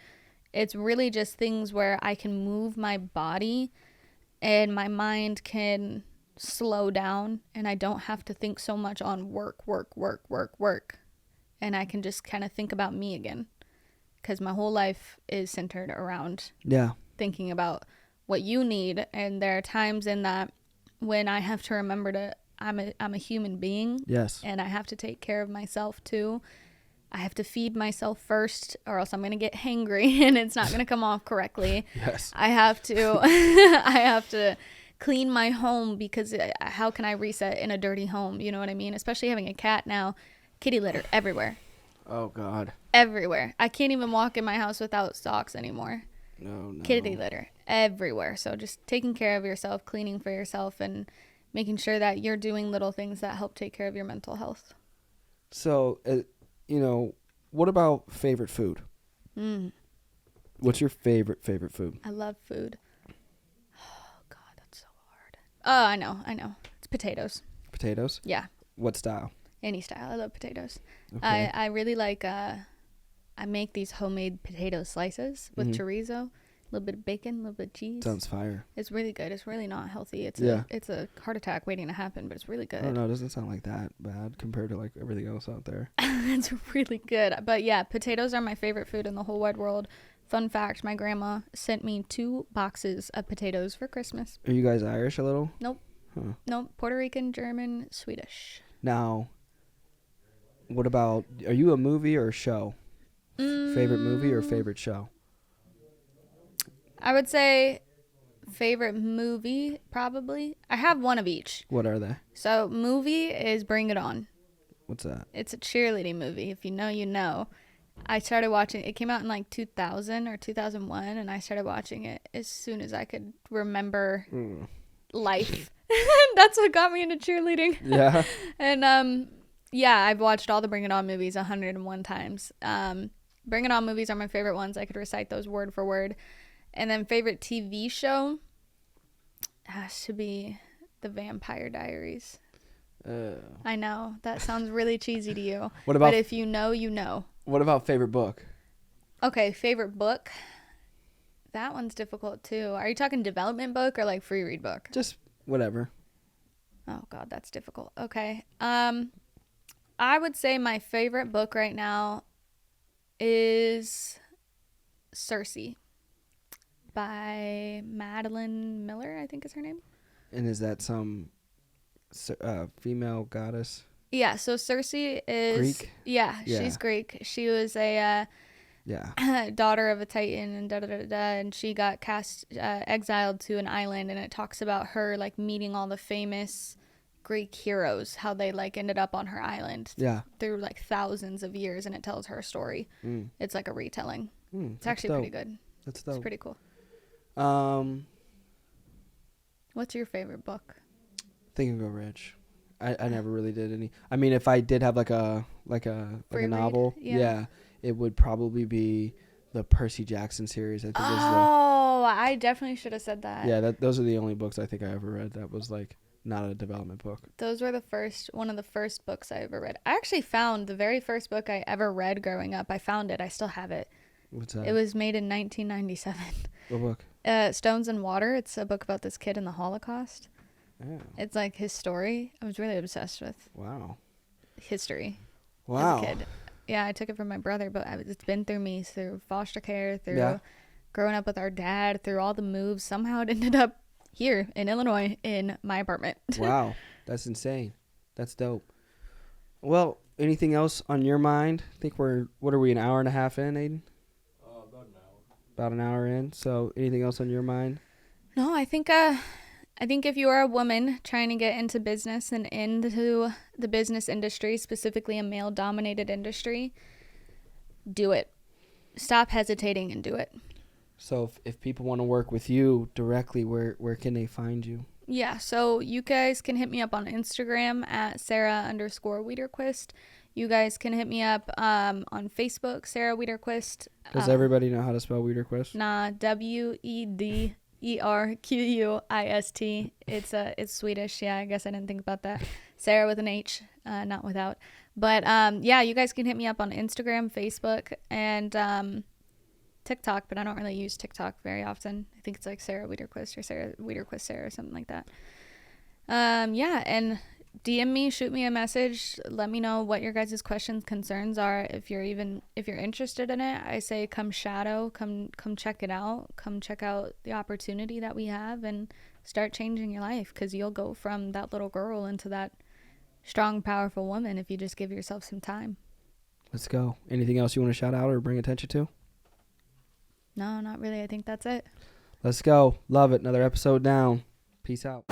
It's really just things where I can move my body and my mind can slow down, and I don't have to think so much on work. And I can just kind of think about me again, because my whole life is centered around thinking about what you need. And there are times in that when I have to remember to, I'm a human being. Yes. And I have to take care of myself too. I have to feed myself first, or else I'm going to get hangry and it's not going to come off correctly. Yes. I have to clean my home, because how can I reset in a dirty home? You know what I mean? Especially having a cat now. Kitty litter everywhere. Oh, God. Everywhere. I can't even walk in my house without socks anymore. No. Kitty litter everywhere. So just taking care of yourself, cleaning for yourself, and making sure that you're doing little things that help take care of your mental health. So, what about favorite food? What's your favorite food? I love food. Oh, God, that's so hard. Oh, I know. It's potatoes. Potatoes? Yeah. What style? Any style. I love potatoes. Okay. I really like, I make these homemade potato slices with chorizo, a little bit of bacon, a little bit of cheese. Sounds fire. It's really good. It's really not healthy. It's a heart attack waiting to happen, but it's really good. I don't know. It doesn't sound like that bad compared to like everything else out there. It's really good. But yeah, potatoes are my favorite food in the whole wide world. Fun fact, my grandma sent me 2 boxes of potatoes for Christmas. Are you guys Irish a little? Nope. Huh. Nope. Puerto Rican, German, Swedish. Now, what about, are you a movie or a show? Favorite movie or favorite show? I would say favorite movie, probably. I have one of each. What are they? So movie is Bring It On. What's that? It's a cheerleading movie. If you know, you know. I started watching it came out in like 2000 or 2001, and I started watching it as soon as I could remember life. That's what got me into cheerleading. Yeah. And yeah, I've watched all the Bring It On movies 101 times. Bring It On movies are my favorite ones. I could recite those word for word. And then favorite TV show has to be The Vampire Diaries. I know that sounds really cheesy to you. But if you know, you know. What about favorite book? Okay, favorite book. That one's difficult too. Are you talking development book or like free read book? Just whatever. Oh God, that's difficult. Okay. I would say my favorite book right now is Circe by Madeline Miller, I think is her name. And is that some female goddess? Yeah, so Circe is Greek? Yeah, she's Greek. She was a Yeah. daughter of a titan and da da da da, and she got exiled to an island, and it talks about her like meeting all the famous Greek heroes, how they like ended up on her island. Yeah. Through like thousands of years, and it tells her story. It's like a retelling. It's actually pretty good. That's dope. It's pretty cool. What's your favorite book? Think and Go Rich. I never really did any. I mean, if I did have like a novel, yeah, it would probably be the Percy Jackson series. I think. I definitely should have said that. Yeah, those are the only books I think I ever read that was like not a development book. Those were one of the first books I ever read. I actually found the very first book I ever read growing up. I found it. I still have it. What's that? It was made in 1997. What book? Stones and Water. It's a book about this kid in the Holocaust. Oh. It's like his story. I was really obsessed with. Wow. History. Wow. As a kid. Yeah, I took it from my brother, but it's been through me, through foster care, through growing up with our dad, through all the moves. Somehow it ended up here in Illinois in my apartment. Wow. That's insane. That's dope. Well, anything else on your mind? I think what are we, an hour and a half in, Aiden? About an hour. About an hour in. So anything else on your mind? No, I think if you are a woman trying to get into business and into the business industry, specifically a male-dominated industry, do it. Stop hesitating and do it. So if people want to work with you directly, where can they find you? Yeah, so you guys can hit me up on Instagram at Sarah_Wederquist. You guys can hit me up on Facebook, Sarah Wederquist. Does everybody know how to spell Wederquist? Nah, Wederquist. It's Swedish. Yeah, I guess I didn't think about that. Sarah with an H, not without. But yeah, you guys can hit me up on Instagram, Facebook, and TikTok, but I don't really use TikTok very often. I think it's like Sarah Wederquist or Sarah Wederquist Sarah or something like that. Yeah, and DM me, shoot me a message, let me know what your guys' questions, concerns are. If you're interested in it, I say come check it out. Come check out the opportunity that we have and start changing your life, because you'll go from that little girl into that strong, powerful woman if you just give yourself some time. Let's go. Anything else you want to shout out or bring attention to? No, not really. I think that's it. Let's go. Love it. Another episode down. Peace out.